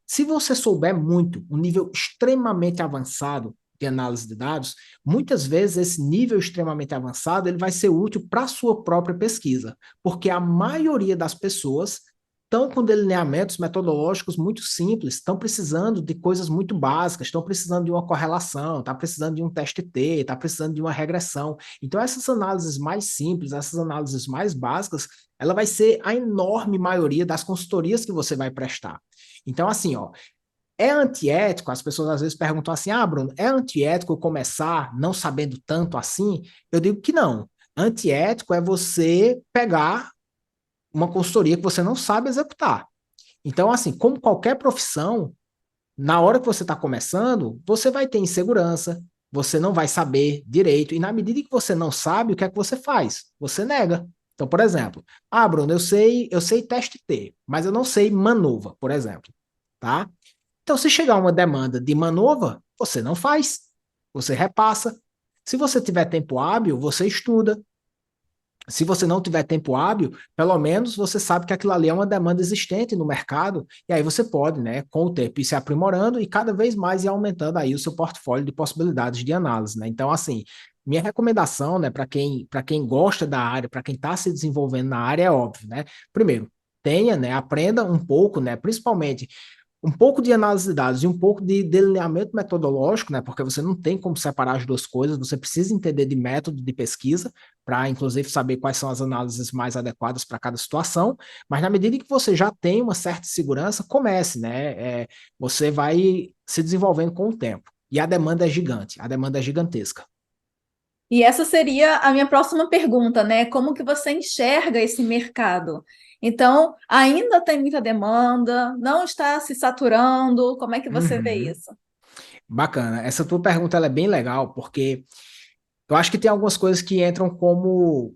se você souber muito, um nível extremamente avançado de análise de dados, muitas vezes esse nível extremamente avançado ele vai ser útil para a sua própria pesquisa, porque a maioria das pessoas estão com delineamentos metodológicos muito simples, estão precisando de coisas muito básicas, estão precisando de uma correlação, está precisando de um teste T, está precisando de uma regressão. Então, essas análises mais simples, essas análises mais básicas, ela vai ser a enorme maioria das consultorias que você vai prestar. Então, assim, ó, é antiético, as pessoas às vezes perguntam assim, Bruno, é antiético começar não sabendo tanto assim? Eu digo que não. Antiético é você pegar uma consultoria que você não sabe executar. Então, assim, como qualquer profissão, na hora que você está começando, você vai ter insegurança, você não vai saber direito, e na medida que você não sabe, o que é que você faz? Você nega. Então, por exemplo, Bruno, eu sei teste T, mas eu não sei MANOVA, por exemplo, tá? Então, se chegar uma demanda de MANOVA, você não faz, você repassa. Se você tiver tempo hábil, você estuda, se você não tiver tempo hábil, pelo menos você sabe que aquilo ali é uma demanda existente no mercado, e aí você pode, né, com o tempo, ir se aprimorando e cada vez mais ir aumentando aí o seu portfólio de possibilidades de análise, né? Então, assim, minha recomendação, né, para quem gosta da área, para quem está se desenvolvendo na área, é óbvio, né? Primeiro, tenha, né, aprenda um pouco, né, principalmente um pouco de análise de dados e um pouco de delineamento metodológico, né? Porque você não tem como separar as duas coisas, você precisa entender de método de pesquisa para, inclusive, saber quais são as análises mais adequadas para cada situação. Mas na medida em que você já tem uma certa segurança, comece, né? Você vai se desenvolvendo com o tempo. E a demanda é gigante, a demanda é gigantesca. E essa seria a minha próxima pergunta, né? Como que você enxerga esse mercado? Então, ainda tem muita demanda, não está se saturando, como é que você vê Uhum. isso? Bacana. Essa tua pergunta ela é bem legal, porque eu acho que tem algumas coisas que entram como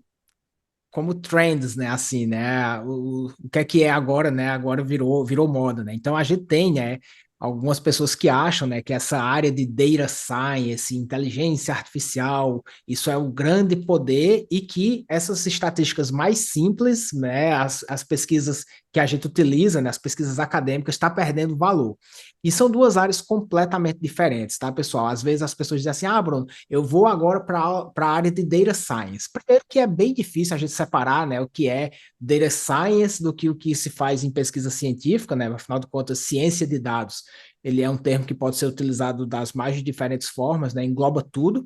como trends, né? Assim, né? O que é agora, né? Agora virou moda, né? Então a gente tem, né? Algumas pessoas que acham, né, que essa área de data science, inteligência artificial, isso é o grande poder e que essas estatísticas mais simples, né, as pesquisas que a gente utiliza, né, as pesquisas acadêmicas, está perdendo valor. E são duas áreas completamente diferentes, tá, pessoal? Às vezes as pessoas dizem assim, ah, Bruno, eu vou agora para a área de data science. Primeiro que é bem difícil a gente separar, né, o que é data science do que o que se faz em pesquisa científica, né? Afinal de contas, ciência de dados, ele é um termo que pode ser utilizado das mais diferentes formas, né? Engloba tudo.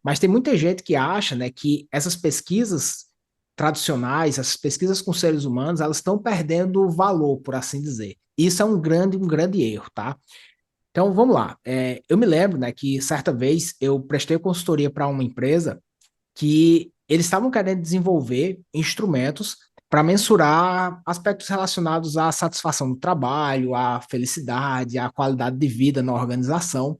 Mas tem muita gente que acha, né, que essas pesquisas tradicionais, essas pesquisas com seres humanos, elas estão perdendo valor, por assim dizer. Isso é um grande erro, tá? Então, vamos lá. Eu me lembro, né, que certa vez eu prestei consultoria para uma empresa que eles estavam querendo desenvolver instrumentos para mensurar aspectos relacionados à satisfação do trabalho, à felicidade, à qualidade de vida na organização.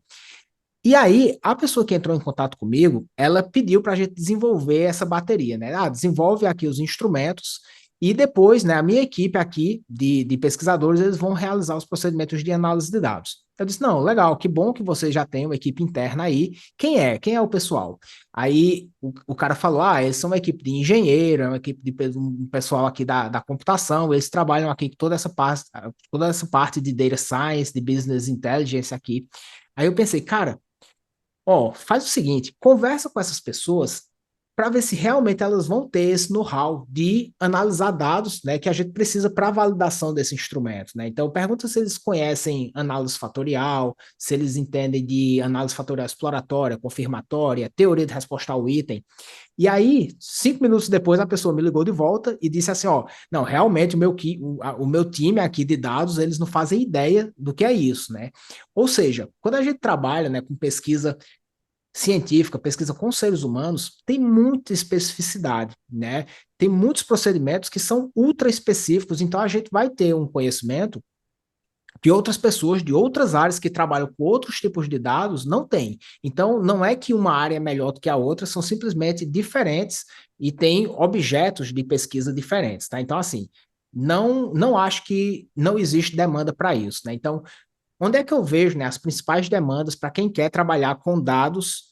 E aí, a pessoa que entrou em contato comigo, ela pediu para a gente desenvolver essa bateria, né? Ah, desenvolve aqui os instrumentos e depois, né, a minha equipe aqui de pesquisadores, eles vão realizar os procedimentos de análise de dados. Eu disse, não, legal, que bom que você já tem uma equipe interna aí. Quem é? Quem é o pessoal? Aí o cara falou, ah, eles são uma equipe de engenheiro, é uma equipe de um pessoal aqui da computação, eles trabalham aqui com toda essa parte de data science, de business intelligence aqui. Aí eu pensei, cara, ó, faz o seguinte, conversa com essas pessoas para ver se realmente elas vão ter esse know-how de analisar dados, né, que a gente precisa para a validação desse instrumento, né? Então, pergunta se eles conhecem análise fatorial, se eles entendem de análise fatorial exploratória, confirmatória, teoria de resposta ao item. E aí, 5 minutos depois, a pessoa me ligou de volta e disse assim, ó, não, realmente o meu time aqui de dados, eles não fazem ideia do que é isso, né? Ou seja, quando a gente trabalha, né, com pesquisa científica, pesquisa com seres humanos, tem muita especificidade, né? Tem muitos procedimentos que são ultra específicos, então a gente vai ter um conhecimento que outras pessoas de outras áreas que trabalham com outros tipos de dados não têm. Então, não é que uma área é melhor do que a outra, são simplesmente diferentes e têm objetos de pesquisa diferentes, tá? Então, assim, não acho que não existe demanda para isso, né? Então, onde é que eu vejo, né, as principais demandas para quem quer trabalhar com dados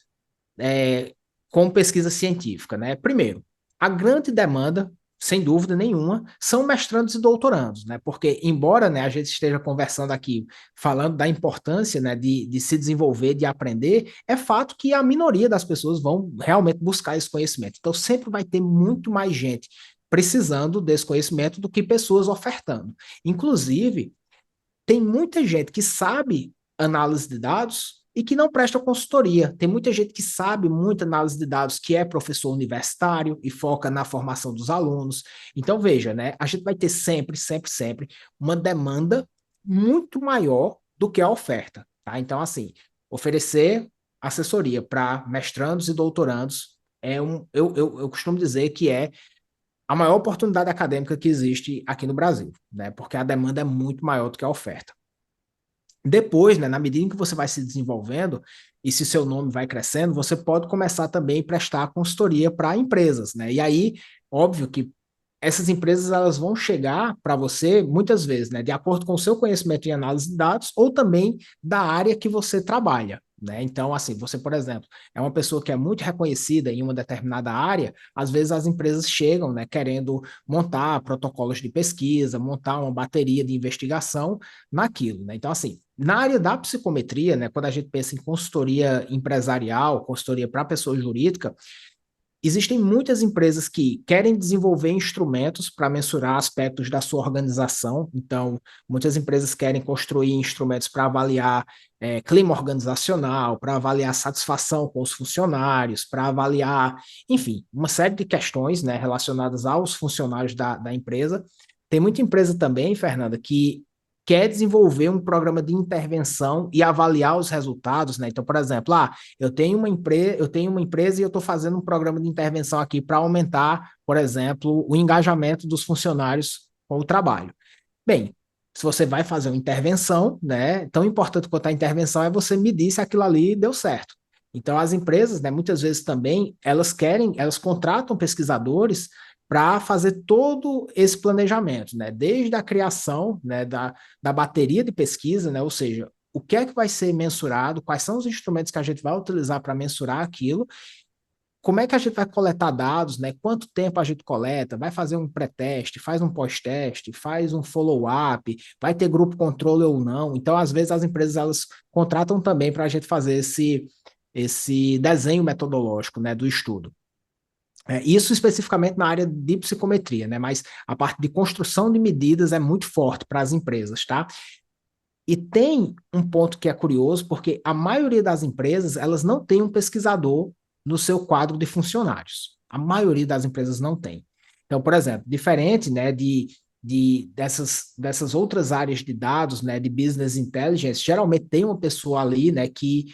com pesquisa científica, né? Primeiro, a grande demanda, sem dúvida nenhuma, são mestrandos e doutorandos, né? Porque, embora, né, a gente esteja conversando aqui, falando da importância, né, de se desenvolver, de aprender, é fato que a minoria das pessoas vão realmente buscar esse conhecimento. Então, sempre vai ter muito mais gente precisando desse conhecimento do que pessoas ofertando. Inclusive, tem muita gente que sabe análise de dados e que não presta consultoria. Tem muita gente que sabe muita análise de dados, que é professor universitário e foca na formação dos alunos. Então, veja, né? A gente vai ter sempre uma demanda muito maior do que a oferta, tá? Então, assim, oferecer assessoria para mestrandos e doutorandos eu costumo dizer que é a maior oportunidade acadêmica que existe aqui no Brasil, né? Porque a demanda é muito maior do que a oferta. Depois, né, na medida em que você vai se desenvolvendo e se seu nome vai crescendo, você pode começar também a prestar consultoria para empresas, né? E aí, óbvio que essas empresas elas vão chegar para você muitas vezes, né, de acordo com o seu conhecimento em análise de dados ou também da área que você trabalha, né? Então, assim, você, por exemplo, é uma pessoa que é muito reconhecida em uma determinada área, às vezes as empresas chegam, né, querendo montar protocolos de pesquisa, montar uma bateria de investigação naquilo, né? Então, assim, na área da psicometria, né, quando a gente pensa em consultoria empresarial, consultoria para pessoa jurídica, existem muitas empresas que querem desenvolver instrumentos para mensurar aspectos da sua organização. Então, muitas empresas querem construir instrumentos para avaliar clima organizacional, para avaliar satisfação com os funcionários, para avaliar, enfim, uma série de questões, né, relacionadas aos funcionários da empresa. Tem muita empresa também, Fernanda, que quer desenvolver um programa de intervenção e avaliar os resultados, né? Então, por exemplo, eu tenho uma empresa e eu estou fazendo um programa de intervenção aqui para aumentar, por exemplo, o engajamento dos funcionários com o trabalho. Bem, se você vai fazer uma intervenção, né? Tão importante quanto a intervenção é você medir se aquilo ali deu certo. Então, as empresas, né, muitas vezes também, elas contratam pesquisadores para fazer todo esse planejamento, né? Desde a criação, né, da bateria de pesquisa, né? Ou seja, o que é que vai ser mensurado, quais são os instrumentos que a gente vai utilizar para mensurar aquilo, como é que a gente vai coletar dados, né? Quanto tempo a gente coleta, vai fazer um pré-teste, faz um pós-teste, faz um follow-up, vai ter grupo controle ou não. Então, às vezes, as empresas elas contratam também para a gente fazer esse desenho metodológico, né, do estudo. Isso especificamente na área de psicometria, né? Mas a parte de construção de medidas é muito forte para as empresas, tá? E tem um ponto que é curioso, porque a maioria das empresas, elas não tem um pesquisador no seu quadro de funcionários. A maioria das empresas não tem. Então, por exemplo, diferente, né, dessas outras áreas de dados, né, de business intelligence, geralmente tem uma pessoa ali, né, que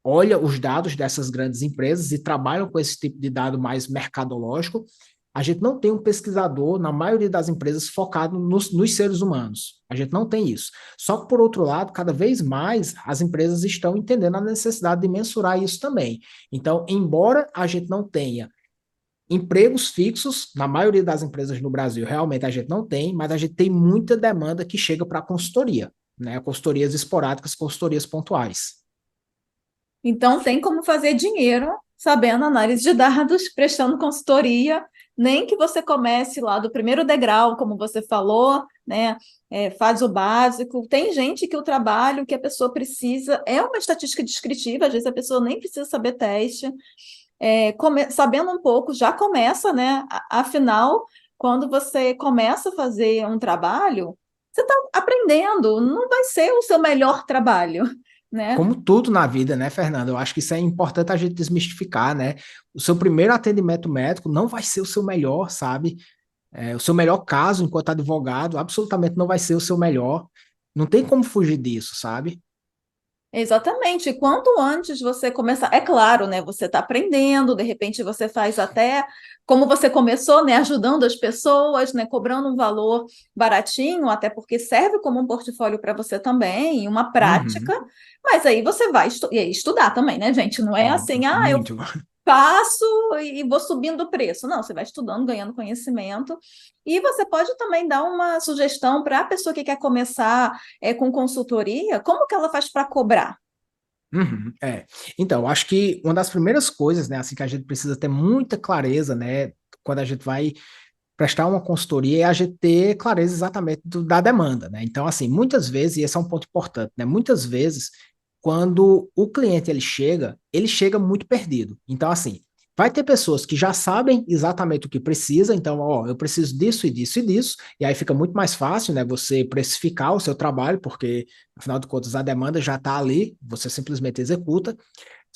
olha os dados dessas grandes empresas e trabalham com esse tipo de dado mais mercadológico. A gente não tem um pesquisador, na maioria das empresas, focado nos seres humanos. A gente não tem isso. Só que, por outro lado, cada vez mais as empresas estão entendendo a necessidade de mensurar isso também. Então, embora a gente não tenha empregos fixos, na maioria das empresas no Brasil, realmente a gente não tem, mas a gente tem muita demanda que chega para a consultoria, né? Consultorias esporádicas, consultorias pontuais. Então, tem como fazer dinheiro sabendo análise de dados, prestando consultoria, nem que você comece lá do primeiro degrau, como você falou, né? Faz o básico. Tem gente que o trabalho que a pessoa precisa é uma estatística descritiva, às vezes a pessoa nem precisa saber teste. Sabendo um pouco, já começa, né? Afinal, quando você começa a fazer um trabalho, você está aprendendo, não vai ser o seu melhor trabalho, né? Como tudo na vida, né, Fernanda? Eu acho que isso é importante a gente desmistificar, né? O seu primeiro atendimento médico não vai ser o seu melhor, sabe? O seu melhor caso enquanto advogado absolutamente não vai ser o seu melhor. Não tem como fugir disso, sabe? Exatamente. Quanto antes você começar, é claro, né? Você está aprendendo, de repente você faz até como você começou, né? Ajudando as pessoas, né? Cobrando um valor baratinho, até porque serve como um portfólio para você também, uma prática. Uhum, Mas aí você vai e aí estudar também, né, gente? Não é assim, óbvio, eu muito. faço e vou subindo o preço. Não, você vai estudando, ganhando conhecimento. E você pode também dar uma sugestão para a pessoa que quer começar com consultoria, como que ela faz para cobrar? Uhum, Então, acho que uma das primeiras coisas, né, assim, que a gente precisa ter muita clareza, né, quando a gente vai prestar uma consultoria, é a gente ter clareza exatamente da demanda, né? Então, assim, muitas vezes, e esse é um ponto importante, né, muitas vezes, quando o cliente ele chega muito perdido. Então, assim, vai ter pessoas que já sabem exatamente o que precisa, então, ó, eu preciso disso e disso e disso, e aí fica muito mais fácil, né, você precificar o seu trabalho, porque, afinal de contas, a demanda já está ali, você simplesmente executa.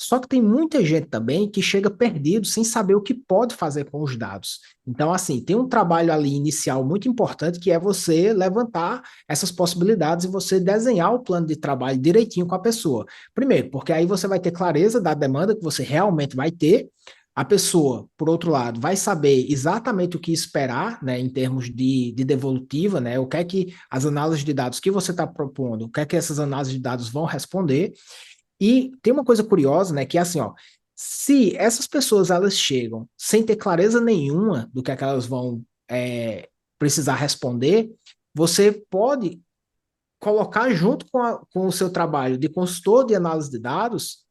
Só que tem muita gente também que chega perdido sem saber o que pode fazer com os dados. Então, assim, tem um trabalho ali inicial muito importante que é você levantar essas possibilidades e você desenhar o plano de trabalho direitinho com a pessoa. Primeiro, porque aí você vai ter clareza da demanda que você realmente vai ter. A pessoa, por outro lado, vai saber exatamente o que esperar, né, em termos de devolutiva, né, o que é que as análises de dados que você está propondo, o que é que essas análises de dados vão responder. E tem uma coisa curiosa, né, que é assim, ó, se essas pessoas elas chegam sem ter clareza nenhuma do que é que elas vão precisar responder, você pode colocar junto com o seu trabalho de consultor de análise de dados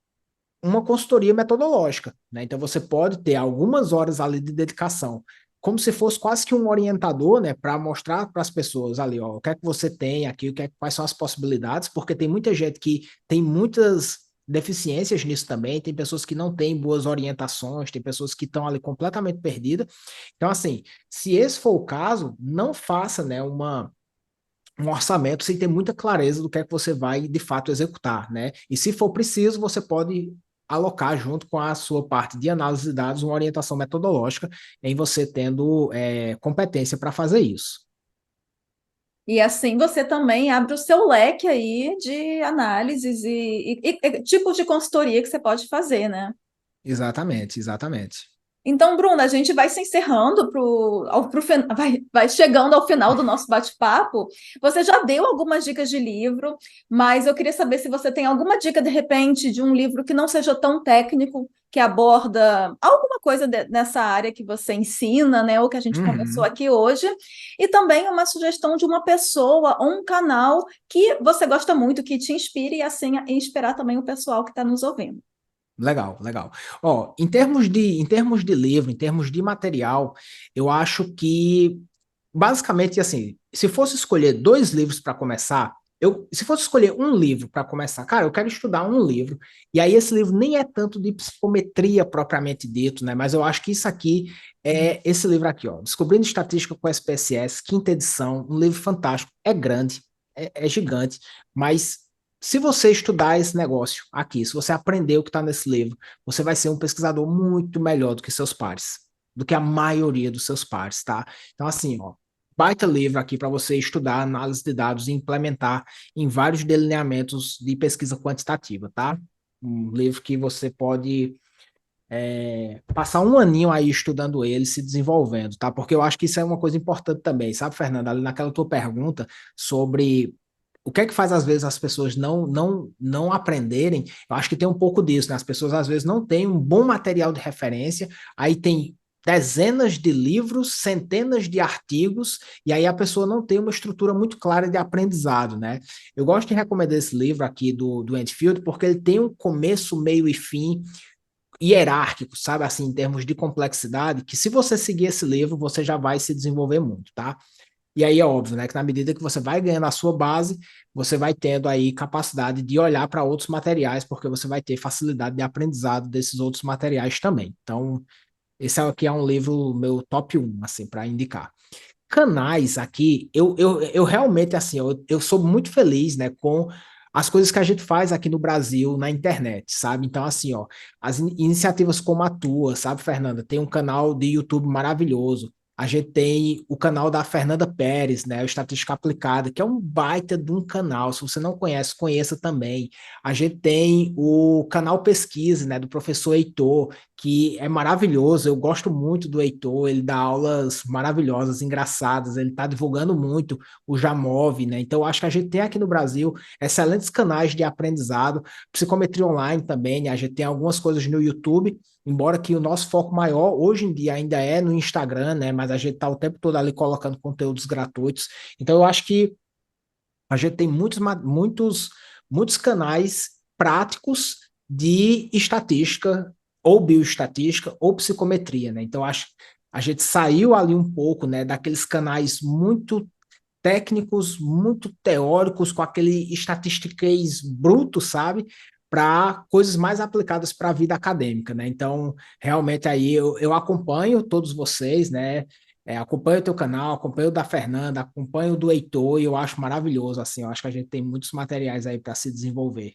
uma consultoria metodológica, né? Então você pode ter algumas horas ali de dedicação, como se fosse quase que um orientador, né, para mostrar para as pessoas ali, ó, o que é que você tem aqui, quais são as possibilidades, porque tem muita gente que tem muitas deficiências nisso também, tem pessoas que não têm boas orientações, tem pessoas que estão ali completamente perdidas. Então, assim, se esse for o caso, não faça, né, um orçamento sem ter muita clareza do que é que você vai de fato executar, né? E se for preciso, você pode alocar junto com a sua parte de análise de dados uma orientação metodológica em você tendo competência para fazer isso. E assim você também abre o seu leque aí de análises e tipos de consultoria que você pode fazer, né? Exatamente, exatamente. Então, Bruna, a gente vai se encerrando vai chegando ao final do nosso bate-papo. Você já deu algumas dicas de livro, mas eu queria saber se você tem alguma dica, de repente, de um livro que não seja tão técnico, que aborda alguma coisa nessa área que você ensina, né, ou que a gente conversou Uhum. aqui hoje, e também uma sugestão de uma pessoa ou um canal que você gosta muito, que te inspire e assim inspirar também o pessoal que está nos ouvindo. Legal, legal. Ó, em termos de livro, em termos de material, eu acho que basicamente assim, se fosse escolher dois livros para começar, se fosse escolher um livro para começar, cara, eu quero estudar um livro, e aí esse livro nem é tanto de psicometria propriamente dito, né? Mas eu acho que isso aqui é esse livro aqui, ó, Descobrindo Estatística com SPSS, quinta edição, um livro fantástico, é grande, é gigante, mas se você estudar esse negócio aqui, se você aprender o que está nesse livro, você vai ser um pesquisador muito melhor do que seus pares, do que a maioria dos seus pares, tá? Então, assim, ó, baita livro aqui para você estudar análise de dados e implementar em vários delineamentos de pesquisa quantitativa, tá? Um livro que você pode passar um aninho aí estudando ele, se desenvolvendo, tá? Porque eu acho que isso é uma coisa importante também, sabe, Fernanda? Ali naquela tua pergunta sobre o que é que faz às vezes as pessoas não aprenderem, eu acho que tem um pouco disso, né? As pessoas às vezes não têm um bom material de referência, aí tem dezenas de livros, centenas de artigos, e aí a pessoa não tem uma estrutura muito clara de aprendizado, né? Eu gosto de recomendar esse livro aqui do Enfield, porque ele tem um começo, meio e fim hierárquico, sabe, assim, em termos de complexidade, que se você seguir esse livro, você já vai se desenvolver muito, tá? E aí é óbvio, né, que na medida que você vai ganhando a sua base, você vai tendo aí capacidade de olhar para outros materiais, porque você vai ter facilidade de aprendizado desses outros materiais também. Então, esse aqui é um livro meu top um assim, para indicar. Canais aqui, eu realmente, assim, eu sou muito feliz, né, com as coisas que a gente faz aqui no Brasil, na internet, sabe? Então, assim, ó, as iniciativas como a tua, sabe, Fernanda? Tem um canal de YouTube maravilhoso. A gente tem o canal da Fernanda Pérez, né, o Estatística Aplicada, que é um baita de um canal. Se você não conhece, conheça também. A gente tem o canal Pesquise, né, do professor Heitor, que é maravilhoso. Eu gosto muito do Heitor, ele dá aulas maravilhosas, engraçadas, ele está divulgando muito o Jamov, né? Então, eu acho que a gente tem aqui no Brasil excelentes canais de aprendizado, psicometria online também, né? A gente tem algumas coisas no YouTube, embora que o nosso foco maior hoje em dia ainda é no Instagram, né? Mas a gente está o tempo todo ali colocando conteúdos gratuitos. Então, eu acho que a gente tem muitos canais práticos de estatística, ou bioestatística, ou psicometria, né? Então, acho que a gente saiu ali um pouco, né, daqueles canais muito técnicos, muito teóricos, com aquele estatistiquez bruto, sabe? Para coisas mais aplicadas para a vida acadêmica, né? Então, realmente aí eu acompanho todos vocês, né? Acompanho o teu canal, acompanho o da Fernanda, acompanho o do Heitor, e eu acho maravilhoso, assim, eu acho que a gente tem muitos materiais aí para se desenvolver.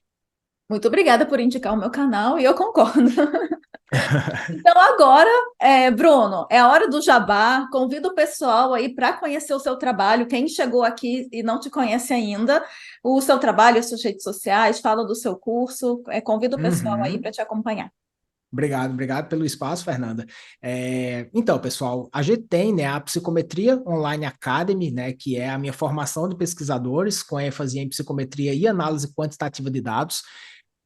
Muito obrigada por indicar o meu canal e eu concordo. Então, agora, Bruno, é a hora do jabá. Convido o pessoal aí para conhecer o seu trabalho. Quem chegou aqui e não te conhece ainda, o seu trabalho, as suas redes sociais, fala do seu curso. Convido o pessoal aí para Uhum. te acompanhar. Obrigado pelo espaço, Fernanda. Então, pessoal, a gente tem, né, a Psicometria Online Academy, né, que é a minha formação de pesquisadores com ênfase em psicometria e análise quantitativa de dados.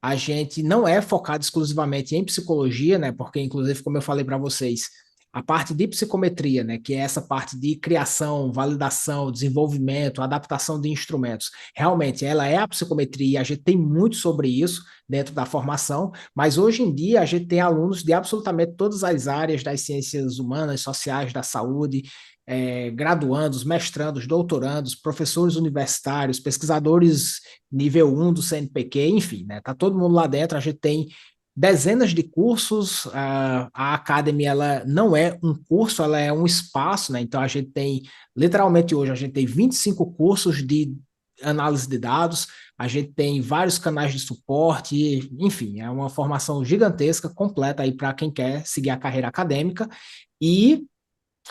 A gente não é focado exclusivamente em psicologia, né? Porque, inclusive, como eu falei para vocês, a parte de psicometria, né? Que é essa parte de criação, validação, desenvolvimento, adaptação de instrumentos. Realmente, ela é a psicometria e a gente tem muito sobre isso dentro da formação, mas hoje em dia a gente tem alunos de absolutamente todas as áreas das ciências humanas, sociais, da saúde, graduandos, mestrandos, doutorandos, professores universitários, pesquisadores nível um do CNPq, enfim, né? Tá todo mundo lá dentro, a gente tem dezenas de cursos, a Academy, ela não é um curso, ela é um espaço, né? Então a gente tem, literalmente hoje, a gente tem 25 cursos de análise de dados, a gente tem vários canais de suporte, enfim, é uma formação gigantesca, completa aí para quem quer seguir a carreira acadêmica, e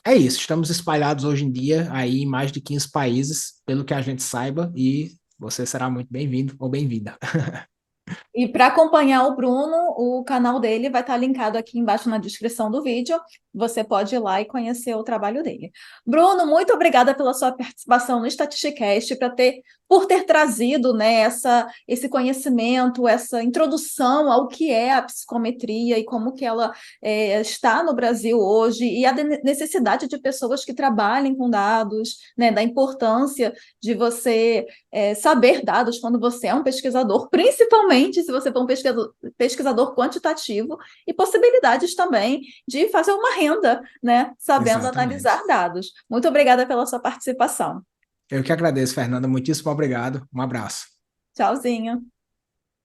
é isso, estamos espalhados hoje em dia aí em mais de 15 países, pelo que a gente saiba, e você será muito bem-vindo ou bem-vinda. E para acompanhar o Bruno, o canal dele vai estar linkado aqui embaixo na descrição do vídeo. Você pode ir lá e conhecer o trabalho dele. Bruno, muito obrigada pela sua participação no Statisticast, por ter trazido, né, esse conhecimento, essa introdução ao que é a psicometria e como que ela está no Brasil hoje, e a necessidade de pessoas que trabalhem com dados, né, da importância de você saber dados quando você é um pesquisador, principalmente se você for um pesquisador quantitativo, e possibilidades também de fazer uma renda, né, sabendo Exatamente. analisar dados. Muito obrigada pela sua participação. Eu que agradeço, Fernanda. Muitíssimo obrigado. Um abraço. Tchauzinho.